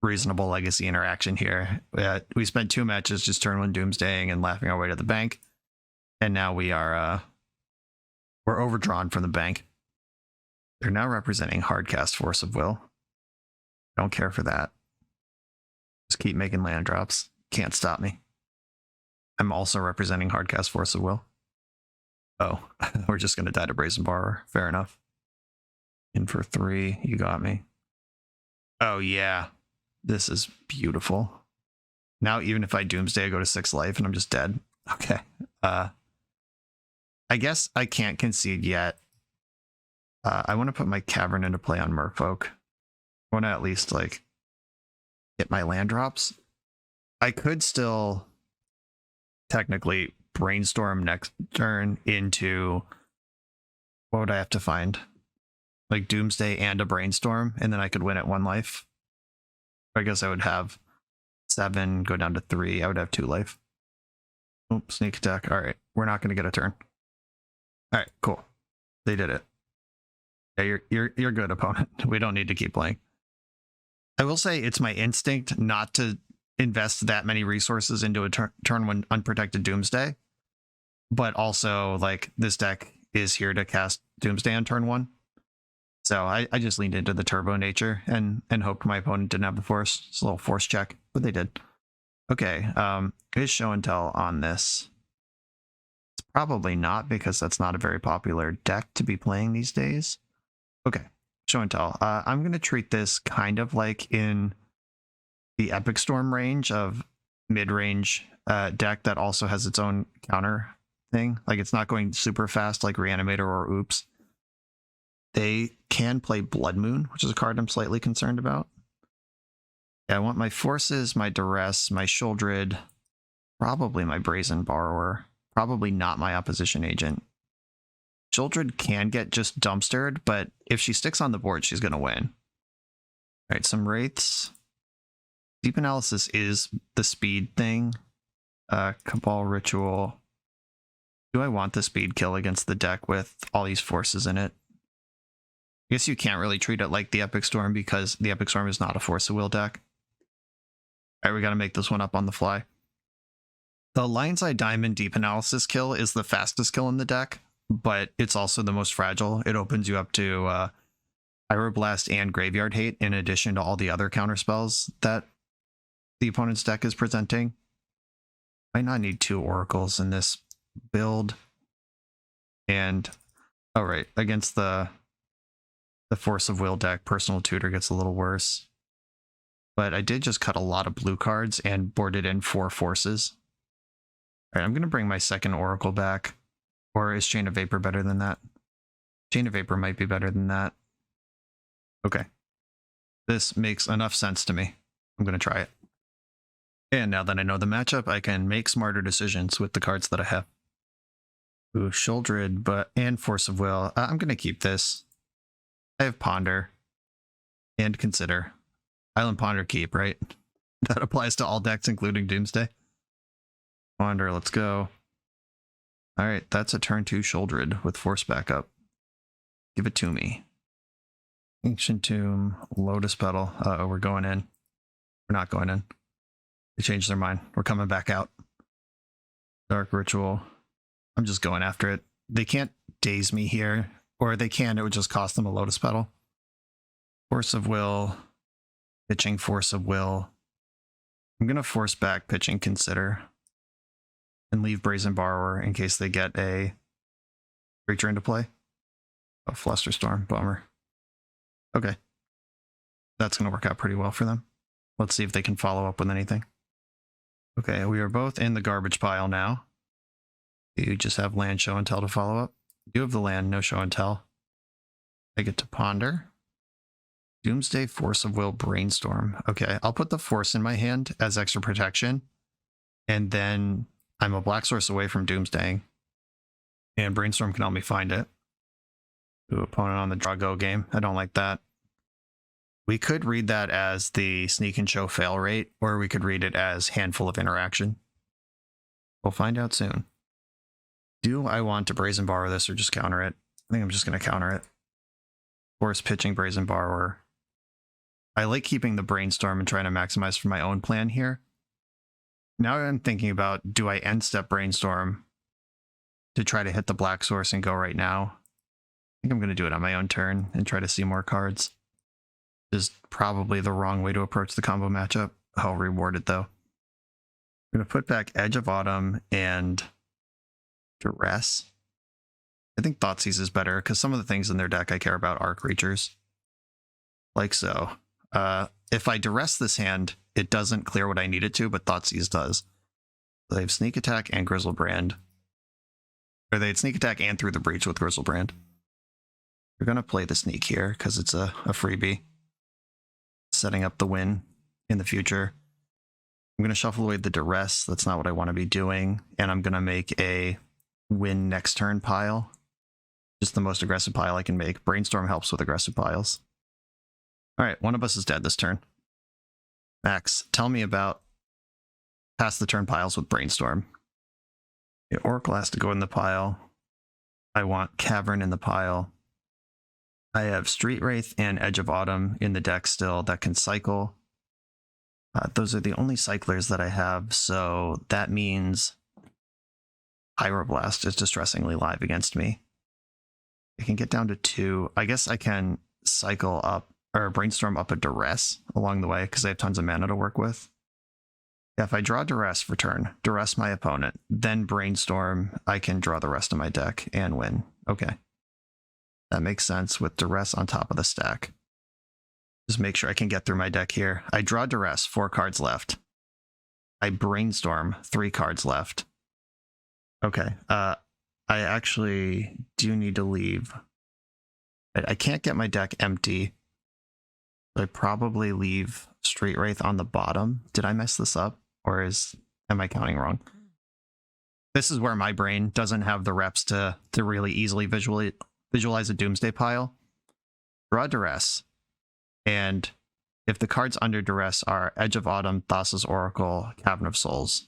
Reasonable Legacy interaction here. We spent 2 matches just turn 1 Doomsdaying and laughing our way to the bank. And now we are we're overdrawn from the bank. They're now representing Hardcast Force of Will. Don't care for that. Just keep making land drops. Can't stop me. I'm also representing Hardcast Force of Will. Oh, we're just going to die to Brazen Borrower. Fair enough. In for 3. You got me. Oh, yeah. This is beautiful. Now, even if I Doomsday, I go to 6 life and I'm just dead. Okay. I guess I can't concede yet. I want to put my Cavern into play on Merfolk. I want to at least, like, get my land drops. I could still technically Brainstorm next turn into... What would I have to find? Like Doomsday and a Brainstorm, and then I could win at 1 life. I guess I would have 7, go down to 3. I would have 2 life. Oops, sneak attack. All right, we're not going to get a turn. All right, cool. They did it. Yeah, you're good, opponent. We don't need to keep playing. I will say it's my instinct not to invest that many resources into a turn 1 unprotected Doomsday, but also, like, this deck is here to cast Doomsday on turn 1. So I just leaned into the turbo nature and hoped my opponent didn't have the force. It's a little force check, but they did. Okay, is Show and Tell on this? It's probably not, because that's not a very popular deck to be playing these days. Okay, Show and Tell. I'm going to treat this kind of like in the Epic Storm range of mid-range deck that also has its own counter thing. Like, it's not going super fast like Reanimator or Oops. They can play Blood Moon, which is a card I'm slightly concerned about. Yeah, I want my Forces, my Duress, my Sheoldred, probably my Brazen Borrower, probably not my Opposition Agent. Sheoldred can get just dumpstered, but if she sticks on the board, she's going to win. All right, some Wraiths. Deep Analysis is the speed thing. Cabal Ritual. Do I want the speed kill against the deck with all these forces in it? I guess you can't really treat it like the Epic Storm because the Epic Storm is not a Force of Will deck. All right, we got to make this one up on the fly. The Lion's Eye Diamond Deep Analysis kill is the fastest kill in the deck, but it's also the most fragile. It opens you up to Pyroblast and Graveyard Hate in addition to all the other counter spells that the opponent's deck is presenting. Might not need 2 Oracles in this build. And, oh right, against the Force of Will deck, Personal Tutor gets a little worse. But I did just cut a lot of blue cards and boarded in 4 forces. All right, I'm going to bring my second Oracle back. Or is Chain of Vapor better than that? Chain of Vapor might be better than that. Okay. This makes enough sense to me. I'm going to try it. And now that I know the matchup, I can make smarter decisions with the cards that I have. Ooh, Sheoldred, and Force of Will. I'm going to keep this. I have Ponder and Consider. Island Ponder keep, right? That applies to all decks, including Doomsday. Ponder, let's go. All right, that's a turn 2 Sheoldred with Force backup. Give it to me. Ancient Tomb, Lotus Petal. Uh-oh, we're going in. We're not going in. They changed their mind. We're coming back out. Dark Ritual. I'm just going after it. They can't daze me here, or they can, it would just cost them a Lotus Petal. Force of Will, pitching Force of Will. I'm going to force back pitching Consider and leave Brazen Borrower in case they get a creature into play. Oh, Flusterstorm, bummer. Okay. That's going to work out pretty well for them. Let's see if they can follow up with anything. Okay, we are both in the garbage pile now. You just have land, show, and tell to follow up. You have the land, no show and tell. I get to ponder. Doomsday, Force of Will, Brainstorm. Okay, I'll put the Force in my hand as extra protection. And then I'm a black source away from Doomsdaying. And Brainstorm can help me find it. Ooh, opponent on the draw go game. I don't like that. We could read that as the sneak and show fail rate, or we could read it as handful of interaction. We'll find out soon. Do I want to Brazen Borrower this or just counter it? I think I'm just going to counter it. Force pitching Brazen Borrower. I like keeping the Brainstorm and trying to maximize for my own plan here. Now I'm thinking about, do I end step Brainstorm to try to hit the black source and go right now? I think I'm going to do it on my own turn and try to see more cards. Is probably the wrong way to approach the combo matchup. I'll reward it though. I'm going to put back Edge of Autumn and Duress. I think Thoughtseize is better because some of the things in their deck I care about are creatures. Like so. If I Duress this hand, it doesn't clear what I need it to, but Thoughtseize does. So they have Sneak Attack and Grizzlebrand. Or they had Sneak Attack and Through the Breach with Grizzlebrand. We're going to play the Sneak here because it's a freebie. Setting up the win in the future. I'm going to shuffle away the Duress. That's not what I want to be doing. And I'm going to make a win next turn pile. Just the most aggressive pile I can make. Brainstorm helps with aggressive piles. All right, one of us is dead this turn. Max, tell me about pass the turn piles with Brainstorm. The Oracle has to go in the pile. I want Cavern in the pile. I have Street Wraith and Edge of Autumn in the deck still that can cycle. Those are the only cyclers that I have, so that means Pyroblast is distressingly live against me. I can get down to 2. I guess I can cycle up, or Brainstorm up a Duress along the way, because I have tons of mana to work with. Yeah, if I draw Duress for turn, Duress my opponent, then Brainstorm, I can draw the rest of my deck and win. Okay. That makes sense with Duress on top of the stack. Just make sure I can get through my deck here. I draw Duress, 4 cards left. I Brainstorm, 3 cards left. Okay, I actually do need to leave. I can't get my deck empty. So I probably leave Street Wraith on the bottom. Did I mess this up? Or am I counting wrong? This is where my brain doesn't have the reps to really easily visualize a Doomsday pile. Draw Duress. And if the cards under Duress are Edge of Autumn, Thassa's Oracle, Cavern of Souls,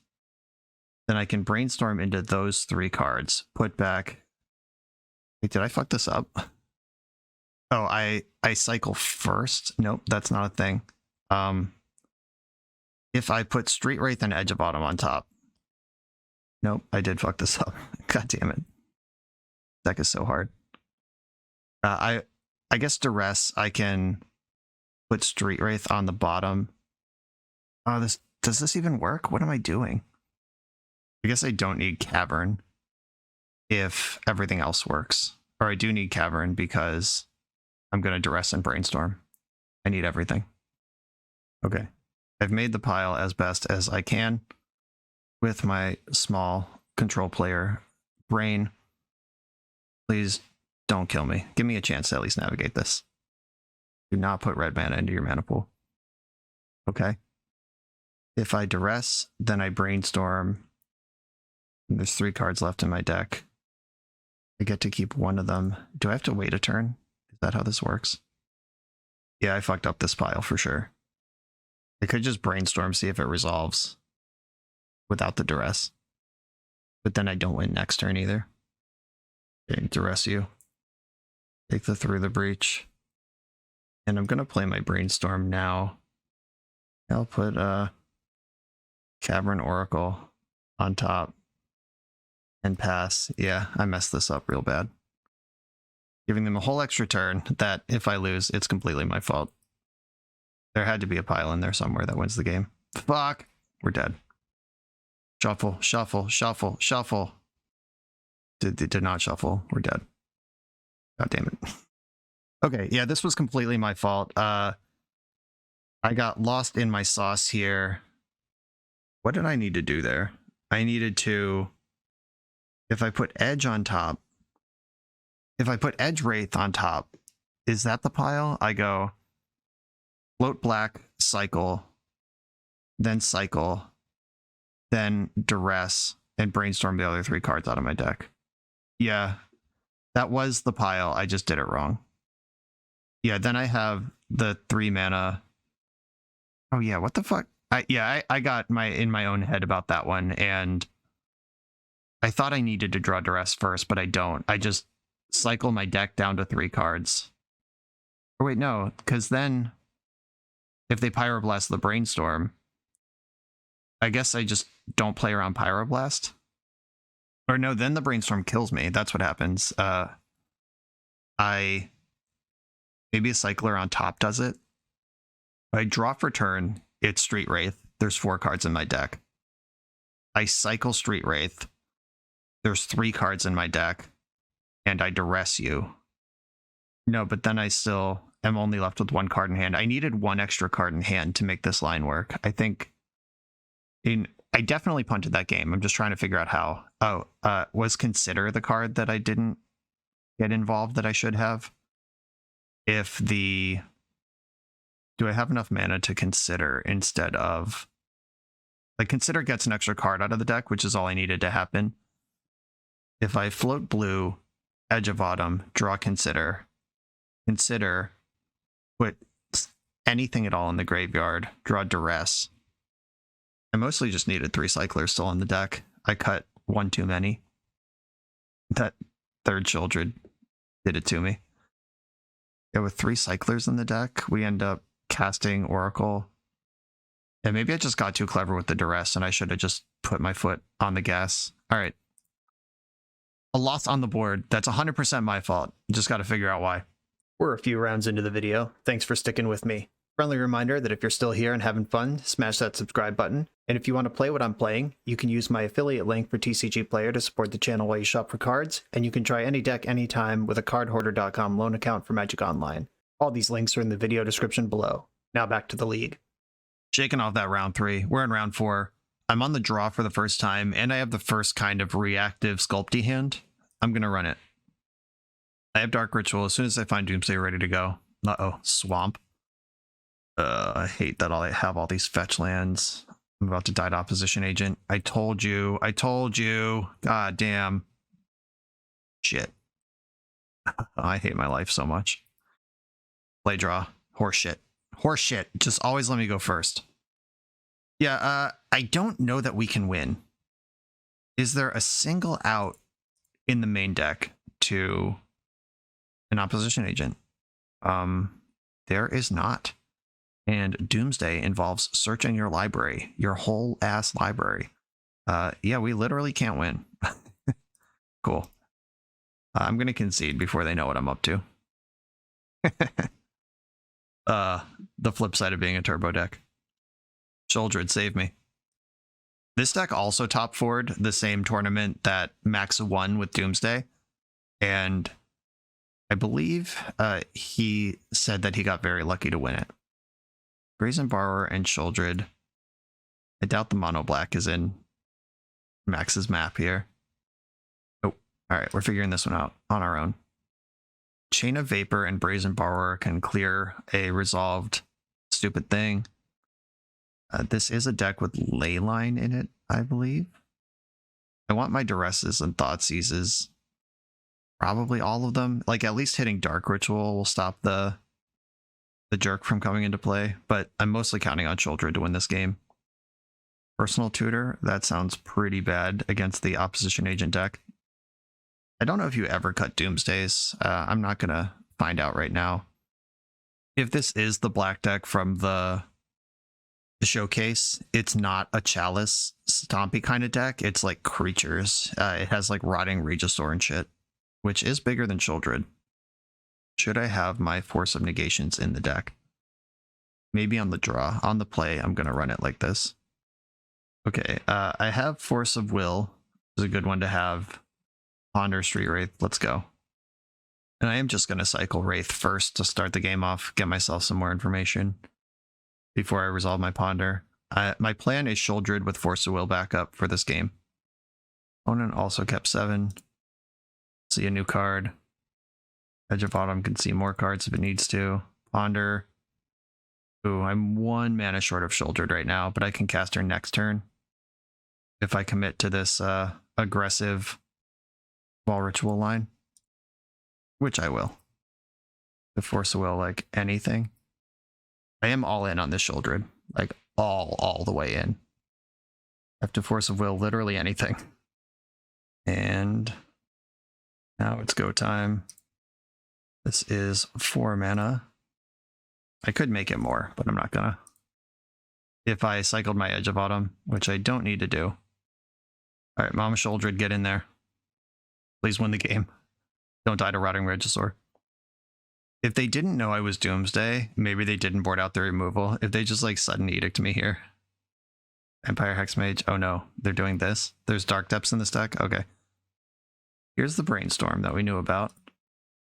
then I can Brainstorm into those 3 cards. Put back... Wait, did I fuck this up? Oh, I cycle first? Nope, that's not a thing. If I put Street Wraith and Edge of Autumn on top. Nope, I did fuck this up. God damn it. Deck is so hard. I guess Duress, I can put Street Wraith on the bottom. Oh, does this even work? What am I doing? I guess I don't need Cavern if everything else works. Or I do need Cavern because I'm going to Duress and Brainstorm. I need everything. Okay. I've made the pile as best as I can with my small control player brain. Please don't kill me. Give me a chance to at least navigate this. Do not put red mana into your mana pool. Okay. If I Duress, then I Brainstorm. There's 3 cards left in my deck. I get to keep one of them. Do I have to wait a turn? Is that how this works? Yeah, I fucked up this pile for sure. I could just Brainstorm, see if it resolves without the Duress. But then I don't win next turn either. Okay, Duress you. Take the Through the Breach. And I'm going to play my Brainstorm now. I'll put Cavern Oracle on top. and pass. Yeah, I messed this up real bad. Giving them a whole extra turn that if I lose, it's completely my fault. There had to be a pile in there somewhere that wins the game. Fuck. We're dead. Shuffle, shuffle, shuffle, shuffle. Did not shuffle. We're dead. God damn it. Okay, yeah, this was completely my fault. I got lost in my sauce here. What did I need to do there? I needed to... If I put Edge on top... If I put Edge Wraith on top, is that the pile? I go float black, cycle, then duress, and brainstorm the other 3 cards out of my deck. Yeah, that was the pile. I just did it wrong. Yeah, then I have the 3 mana. Oh yeah, what the fuck? I got in my own head about that one, and I thought I needed to draw duress first, but I don't. I just cycle my deck down to 3 cards. Or wait, no, because then if they Pyroblast the Brainstorm, I guess I just don't play around Pyroblast. Or no, then the Brainstorm kills me. That's what happens. Maybe a Cycler on top does it. I draw for turn, it's Street Wraith. There's 4 cards in my deck. I cycle Street Wraith. There's 3 cards in my deck. And I duress you. No, but then I still am only left with 1 card in hand. I needed 1 extra card in hand to make this line work. I think I definitely punted that game. I'm just trying to figure out how. Oh, was Consider the card that I didn't get involved that I should have? Do I have enough mana to Consider instead of... Like, Consider gets an extra card out of the deck, which is all I needed to happen. If I float blue, Edge of Autumn, draw Consider, put anything at all in the graveyard, draw Duress. I mostly just needed 3 Cyclers still on the deck. I cut 1 too many. That 3rd Sheoldred did it to me. Yeah, with 3 Cyclers in the deck, we end up casting Oracle. And maybe I just got too clever with the Duress, and I should have just put my foot on the gas. All right. A loss on the board. That's 100% my fault. Just got to figure out why. We're a few rounds into the video. Thanks for sticking with me. Friendly reminder that if you're still here and having fun, smash that subscribe button. And if you want to play what I'm playing, you can use my affiliate link for TCG Player to support the channel while you shop for cards, and you can try any deck anytime with a cardhoarder.com loan account for Magic Online. All these links are in the video description below. Now back to the league. Shaking off that round 3. We're in round 4. I'm on the draw for the first time, and I have the first kind of reactive Sculpty hand. I'm going to run it. I have Dark Ritual as soon as I find Doomsday ready to go. Uh-oh, Swamp. I hate that I have all these fetch lands. I'm about to die to Opposition Agent. I told you. God damn. Shit. I hate my life so much. Play draw. Horseshit. Horseshit. Just always let me go first. Yeah, I don't know that we can win. Is there a single out in the main deck to an Opposition Agent? There is not. And Doomsday involves searching your library, your whole ass library. Yeah, we literally can't win. Cool. I'm going to concede before they know what I'm up to. The flip side of being a turbo deck. Sheoldred, save me. This deck also top 4'd the same tournament that Max won with Doomsday. And I believe he said that he got very lucky to win it. Brazen Borrower and Sheoldred. I doubt the mono black is in Max's map here. Oh, alright, we're figuring this one out on our own. Chain of Vapor and Brazen Borrower can clear a resolved stupid thing. This is a deck with Leyline in it, I believe. I want my Duresses and Thoughtseizes. Probably all of them. Like, at least hitting Dark Ritual will stop the jerk from coming into play, but I'm mostly counting on Sheoldred to win this game. Personal Tutor, that sounds pretty bad against the Opposition Agent deck. I don't know if you ever cut Doomsdays. I'm not going to find out right now. If this is the black deck from the to showcase, it's not a Chalice stompy kind of deck. It's like creatures. It has like Rotting Regisaur and shit, which is bigger than Sheoldred. Should I have my Force of Negations in the deck? Maybe on the draw. On the play, I'm going to run it like this. Okay, I have Force of Will. Is a good one to have. Ponder, Street Wraith. Let's go. And I am just going to cycle Wraith first to start the game off, get myself some more information before I resolve my Ponder. My plan is Sheoldred with Force of Will backup for this game. Opponent also kept 7. See a new card. Edge of Autumn can see more cards if it needs to. Ponder. Ooh, I'm 1 mana short of Sheoldred right now, but I can cast her next turn if I commit to this aggressive Wall Ritual line, which I will. The Force of Will, like anything. I am all in on this Sheoldred, like all the way in. I have to Force of Will literally anything. And now it's go time. This is 4 mana. I could make it more, but I'm not gonna. If I cycled my Edge of Autumn, which I don't need to do. All right, Mama Sheoldred, get in there. Please win the game. Don't die to Rotting Regisaur. If they didn't know I was Doomsday, maybe they didn't board out the removal. If they just like sudden edict me here. Empire Hexmage. Oh no, they're doing this. There's Dark Depths in this deck. Okay. Here's the Brainstorm that we knew about.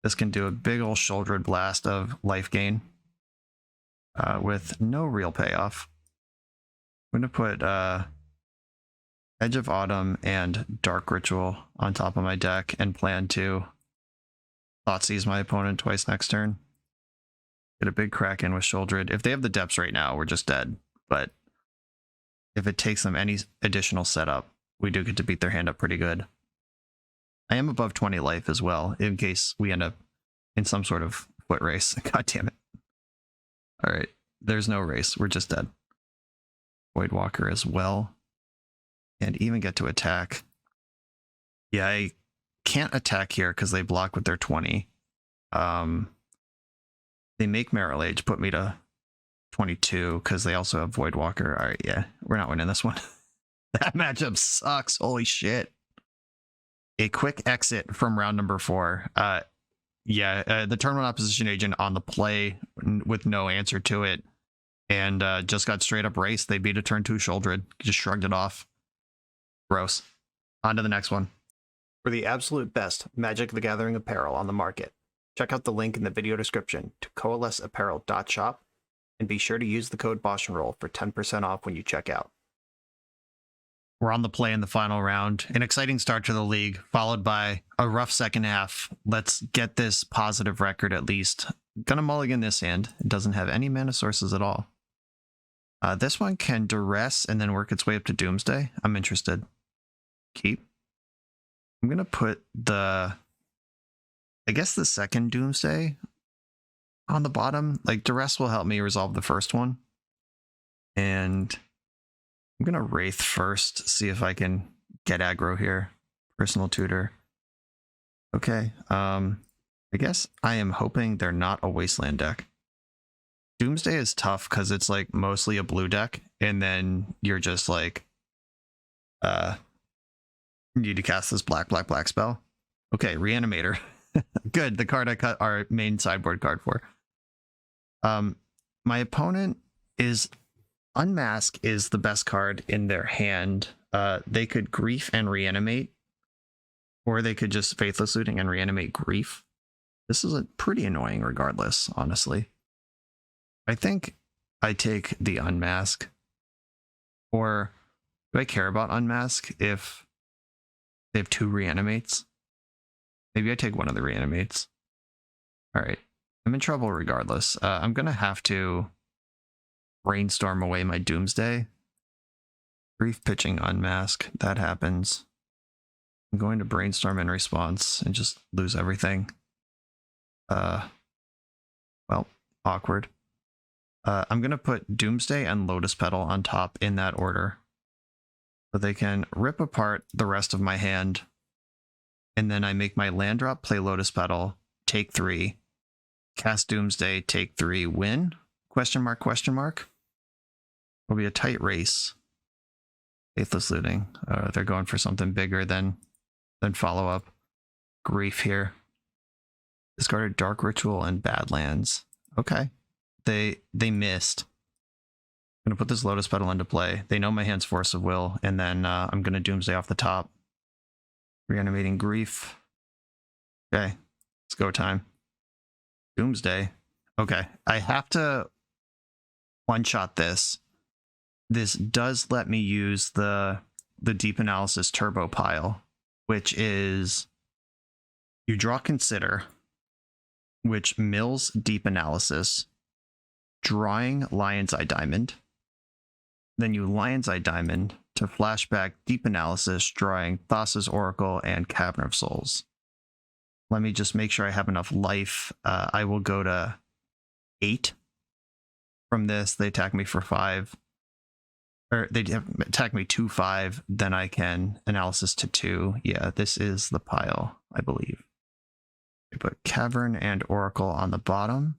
This can do a big old Sheoldred blast of life gain with no real payoff. I'm going to put Edge of Autumn and Dark Ritual on top of my deck and plan to Thoughtseize my opponent twice next turn. Get a big crack in with Sheoldred. If they have the depths right now, we're just dead. But if it takes them any additional setup, we do get to beat their hand up pretty good. I am above 20 life as well, in case we end up in some sort of foot race. God damn it. Alright, there's no race. We're just dead. Voidwalker as well. And even get to attack. Yeah, I can't attack here because they block with their 20. They make Meryl Age put me to 22 because they also have Voidwalker. Alright, yeah, we're not winning this one. That matchup sucks. Holy shit. A quick exit from round number 4. The Tournament Opposition Agent on the play with no answer to it. And just got straight up raced. They beat a turn 2 Sheoldred. Just shrugged it off. Gross. On to the next one. For the absolute best Magic the Gathering apparel on the market, check out the link in the video description to coalesceapparel.shop and be sure to use the code BoshNRoll for 10% off when you check out. We're on the play in the final round. An exciting start to the league, followed by a rough second half. Let's get this positive record at least. Gonna mulligan this hand. It doesn't have any mana sources at all. This one can duress and then work its way up to Doomsday. I'm interested. Keep. I'm gonna put the second Doomsday on the bottom. Like, duress will help me resolve the first one. And I'm gonna Wraith first, see if I can get aggro here. Personal tutor. Okay. I guess I am hoping they're not a Wasteland deck. Doomsday is tough because it's like mostly a blue deck, and then you're just like need to cast this black spell. Okay, Reanimator. Good, the card I cut our main sideboard card for. My opponent is Unmask is the best card in their hand. They could Grief and Reanimate, or they could just Faithless Looting and Reanimate Grief. This is pretty annoying regardless, honestly. I think I take the Unmask. Or do I care about Unmask if they have 2 Reanimates? Maybe I take one of the Reanimates. Alright, I'm in trouble regardless. I'm going to have to Brainstorm away my Doomsday. Grief pitching Unmask. That happens. I'm going to Brainstorm in response and just lose everything. Well, awkward. I'm going to put Doomsday and Lotus Petal on top in that order. So they can rip apart the rest of my hand. And then I make my land drop, play Lotus Petal, take 3. Cast Doomsday, take 3, win? Question mark, question mark. Will be a tight race. Faithless Looting. They're going for something bigger than follow-up. Grief here. Discarded Dark Ritual and Badlands. Okay. They missed. I'm going to put this Lotus Petal into play. They know my hand's Force of Will, and then I'm going to Doomsday off the top. Reanimating Grief. Okay. It's go time. Doomsday. Okay. I have to one-shot this. This does let me use the Deep Analysis Turbo pile, which is you draw Consider, which mills Deep Analysis, drawing Lion's Eye Diamond. Then you Lion's Eye Diamond to flashback Deep Analysis, drawing Thassa's Oracle and Cavern of Souls. Let me just make sure I have enough life. I will go to 8 from this. They attack me for 5. Or they attack me 2/5, then I can analysis to 2. Yeah, this is the pile, I believe. I put Cavern and Oracle on the bottom.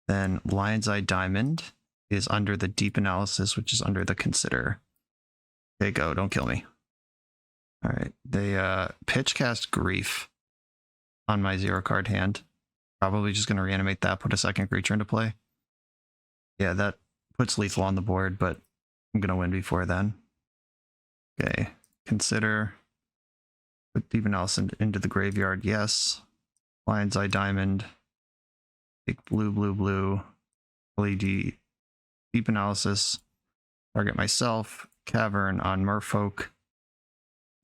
Then Lion's Eye Diamond is under the Deep Analysis, which is under the Consider. Okay, go. Don't kill me. All right. They pitch cast Grief on my 0-card hand. Probably just going to reanimate that, put a second creature into play. Yeah, that puts lethal on the board, but I'm going to win before then. Okay. Consider. Put Deep Analysis into the graveyard. Yes. Lion's Eye Diamond. Take blue, blue, blue. LED. Deep Analysis. Target myself. Cavern on Merfolk.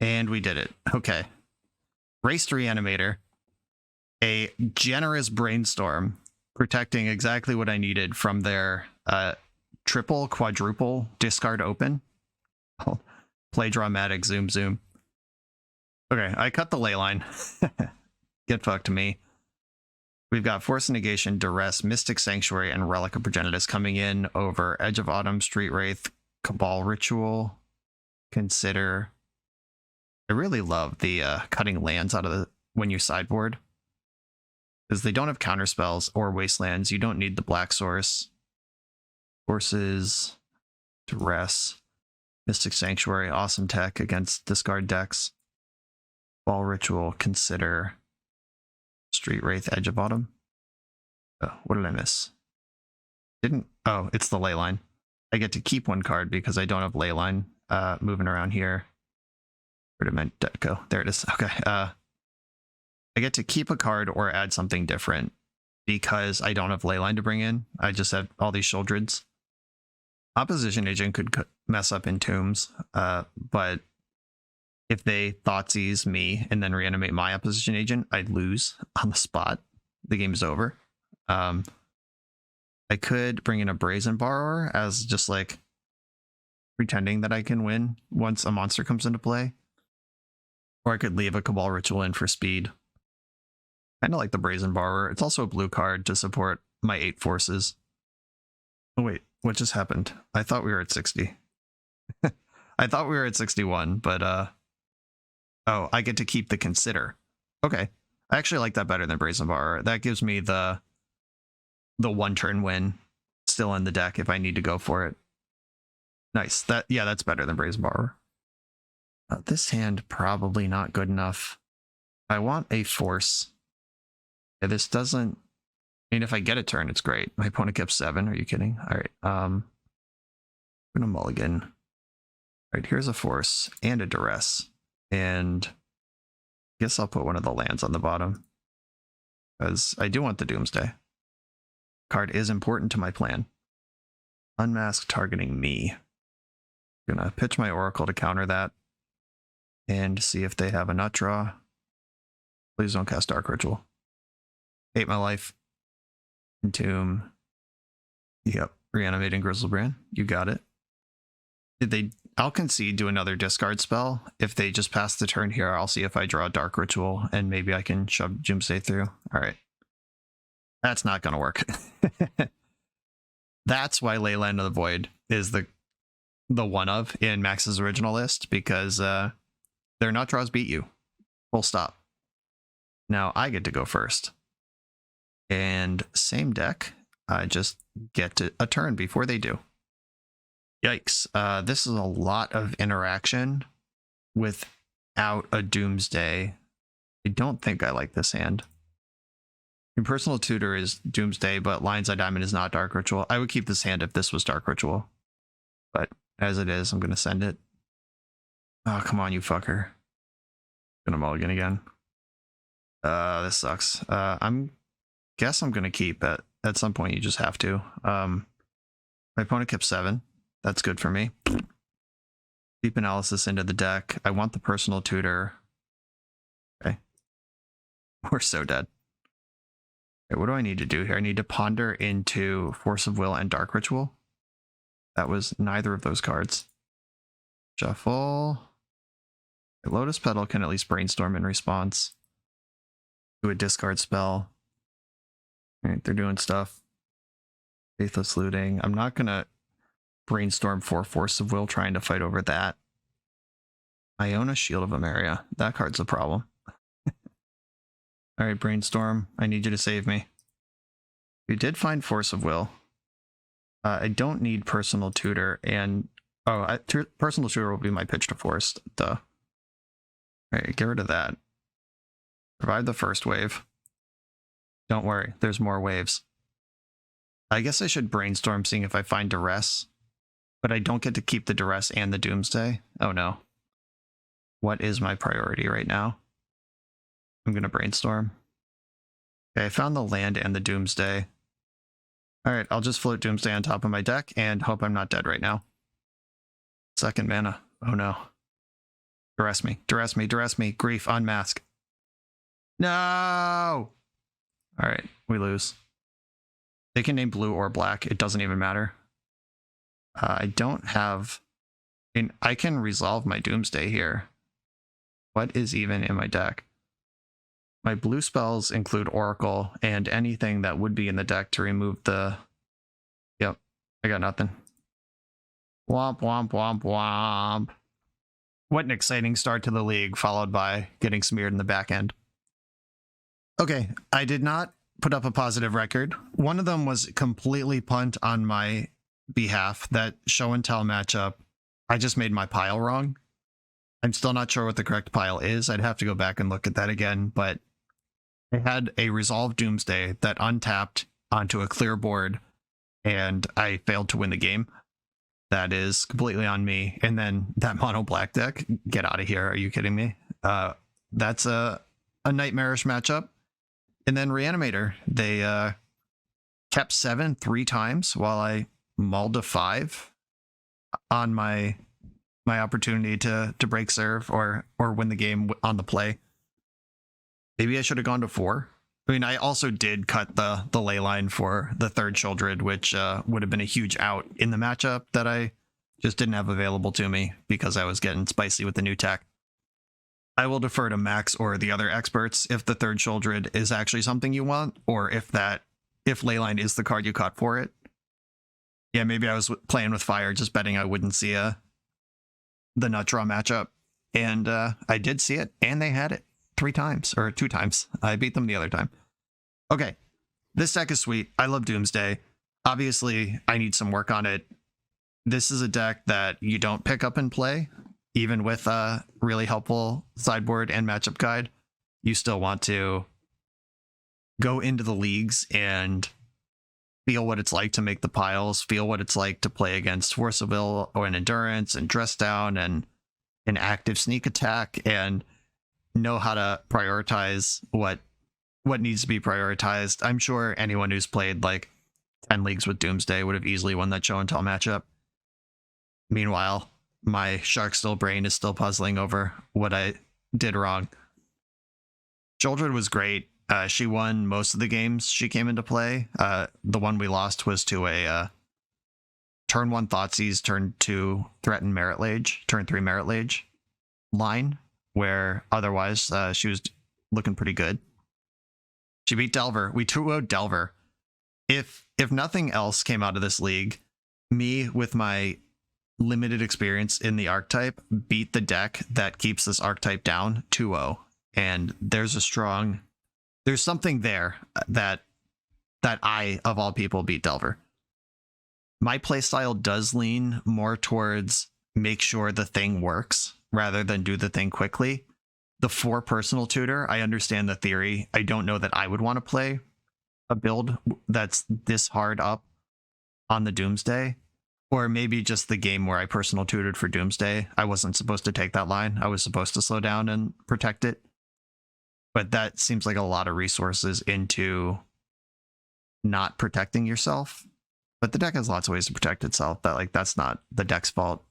And we did it. Okay. Raced Reanimator. A generous Brainstorm. Protecting exactly what I needed from their triple, quadruple, discard open. Play Dramatic, zoom, zoom. Okay, I cut the ley line. Get fucked to me. We've got Force Negation, Duress, Mystic Sanctuary, and Relic of Progenitus coming in over Edge of Autumn, Street Wraith, Cabal Ritual, Consider. I really love the cutting lands out of the when you sideboard. Because they don't have counterspells or wastelands. You don't need the black source. Forces, Duress, Mystic Sanctuary, awesome tech against discard decks. Ball Ritual, Consider, Street Wraith, Edge of Autumn. Oh, what did I miss? Oh, it's the Leyline. I get to keep 1 card because I don't have Leyline moving around here. Where did my deck go? There it is. Okay. I get to keep a card or add something different because I don't have Leyline to bring in. I just have all these Sheoldreds. Opposition Agent could mess up in Tombs, but if they Thoughtseize me and then reanimate my Opposition Agent, I'd lose on the spot. The game's over. I could bring in a Brazen Borrower as just like pretending that I can win once a monster comes into play. Or I could leave a Cabal Ritual in for speed. Kind of like the Brazen Borrower. It's also a blue card to support my 8 forces. Oh wait, what just happened? I thought we were at 60. I thought we were at 61, but oh, I get to keep the Consider. Okay. I actually like that better than Brazen Borrower. That gives me the 1-turn win still in the deck if I need to go for it. Nice. That's better than Brazen Borrower. This hand probably not good enough. I want a force. Yeah, this doesn't. I mean, if I get a turn, it's great. My opponent kept 7. Are you kidding? All right. I'm gonna mulligan. All right. Here's a force and a duress, and I guess I'll put one of the lands on the bottom because I do want the Doomsday. Card is important to my plan. Unmask targeting me. I'm gonna pitch my Oracle to counter that. And see if they have a nut draw. Please don't cast Dark Ritual. Hate my life. Entomb. Yep. Reanimating Grizzlebrand. You got it. I'll concede to another discard spell. If they just pass the turn here, I'll see if I draw a Dark Ritual and maybe I can shove Doomsday through. All right. That's not going to work. That's why Leyland of the Void is the one of in Max's original list, because their nut draws beat you. Full stop. Now I get to go first. And same deck, I just get to a turn before they do. Yikes. This is a lot of interaction without a Doomsday. I don't think I like this hand. Your personal tutor is Doomsday, but Lion's Eye Diamond is not Dark Ritual. I would keep this hand if this was Dark Ritual. But as it is, I'm going to send it. Oh, come on, you fucker. Gonna mulligan again. This sucks. Guess I'm gonna keep it. At some point, you just have to. My opponent kept 7. That's good for me. Deep analysis into the deck. I want the personal tutor. Okay. We're so dead. Okay, what do I need to do here? I need to ponder into Force of Will and Dark Ritual. That was neither of those cards. Shuffle. Lotus Petal can at least brainstorm in response to a discard spell. All right, they're doing stuff. Faithless Looting. I'm not going to brainstorm for Force of Will trying to fight over that. Iona Shield of Emeria. That card's a problem. All right, Brainstorm. I need you to save me. We did find Force of Will. I don't need Personal Tutor, and Personal Tutor will be my pitch to Forest. Duh. All right, get rid of that. Provide the first wave. Don't worry, there's more waves. I guess I should brainstorm seeing if I find Duress, but I don't get to keep the Duress and the Doomsday. Oh no. What is my priority right now? I'm going to brainstorm. Okay, I found the land and the Doomsday. All right, I'll just float Doomsday on top of my deck and hope I'm not dead right now. Second mana. Oh no. Duress me, duress me, duress me. Grief, unmask. No! All right, we lose. They can name blue or black. It doesn't even matter. I don't have... I can resolve my Doomsday here. What is even in my deck? My blue spells include Oracle and anything that would be in the deck to remove the... Yep, I got nothing. Womp, womp, womp, womp. What an exciting start to the league, followed by getting smeared in the back end. Okay, I did not put up a positive record. One of them was completely punt on my behalf. That show and tell matchup, I just made my pile wrong. I'm still not sure what the correct pile is. I'd have to go back and look at that again, but I had a resolved Doomsday that untapped onto a clear board, and I failed to win the game. That is completely on me. And then that mono black deck, get out of here. Are you kidding me? That's a nightmarish matchup. And then Reanimator, they kept 7 3 times while I mulled to 5 on my opportunity to break serve or win the game on the play. Maybe I should have gone to 4. I mean, I also did cut the ley line for the third Sheoldred, which would have been a huge out in the matchup that I just didn't have available to me because I was getting spicy with the new tech. I will defer to Max or the other experts if the third Sheoldred is actually something you want, or if Leyline is the card you caught for it. Yeah, maybe I was playing with fire, just betting I wouldn't see the nut draw matchup. And I did see it, and they had it 3 times, or 2 times. I beat them the other time. Okay, this deck is sweet. I love Doomsday. Obviously, I need some work on it. This is a deck that you don't pick up and play. Even with a really helpful sideboard and matchup guide, you still want to go into the leagues and feel what it's like to make the piles, feel what it's like to play against Force of Will or an Endurance and Dress Down and an active sneak attack, and know how to prioritize what needs to be prioritized. I'm sure anyone who's played like 10 leagues with Doomsday would have easily won that show and tell matchup. Meanwhile, my shark still brain is still puzzling over what I did wrong. Sheoldred was great. She won most of the games she came into play. The one we lost was to a turn 1 Thoughtseize, turn 2 Threaten Merit Lage, turn 3 Merit Lage line, where otherwise she was looking pretty good. She beat Delver. We 2-0'd Delver. If nothing else came out of this league, me with my limited experience in the archetype beat the deck that keeps this archetype down 2-0, and there's something there that I of all people beat Delver. my playstyle does lean more towards make sure the thing works rather than do the thing quickly. The 4 personal tutor, I understand the theory. I don't know that I would want to play a build that's this hard up on the Doomsday, or maybe just the game where I personal tutored for Doomsday. I wasn't supposed to take that line. I was supposed to slow down and protect it. But that seems like a lot of resources into not protecting yourself. But the deck has lots of ways to protect itself. That's not the deck's fault.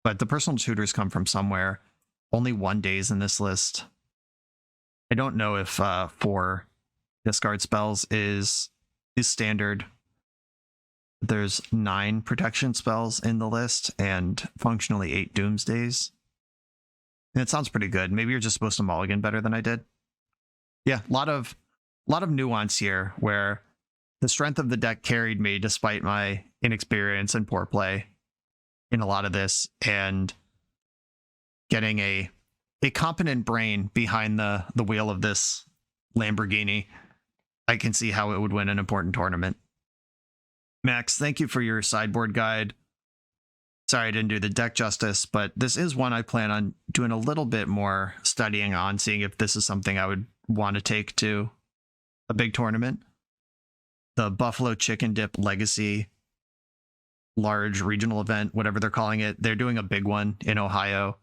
But the personal tutors come from somewhere. Only 1 day's in this list. I don't know if 4 discard spells is standard. There's 9 protection spells in the list and functionally 8 Doomsdays. And it sounds pretty good. Maybe you're just supposed to mulligan better than I did. Yeah, a lot of nuance here where the strength of the deck carried me despite my inexperience and poor play in a lot of this, and getting a competent brain behind the wheel of this Lamborghini, I can see how it would win an important tournament. Max, thank you for your sideboard guide. Sorry I didn't do the deck justice, but this is one I plan on doing a little bit more studying on, seeing if this is something I would want to take to a big tournament. The Buffalo Chicken Dip Legacy large regional event, whatever they're calling it, they're doing a big one in Ohio,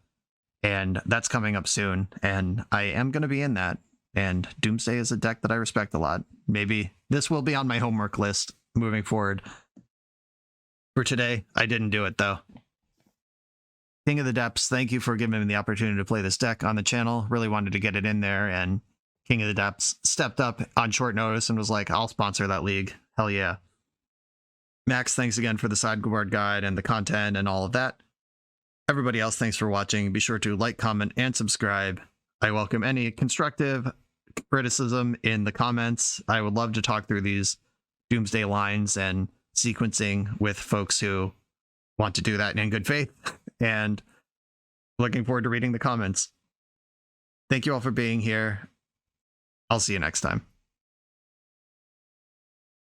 and that's coming up soon, and I am going to be in that. And Doomsday is a deck that I respect a lot. Maybe this will be on my homework list moving forward. For today, I didn't do it though. King of the Depths, thank you for giving me the opportunity to play this deck on the channel. Really wanted to get it in there, and King of the Depths stepped up on short notice and was like, I'll sponsor that league. Hell yeah. Max, thanks again for the sideboard guide and the content and all of that. Everybody else, thanks for watching. Be sure to like, comment, and subscribe. I welcome any constructive criticism in the comments. I would love to talk through these Doomsday lines and sequencing with folks who want to do that in good faith, and looking forward to reading the comments. Thank you all for being here. I'll see you next time.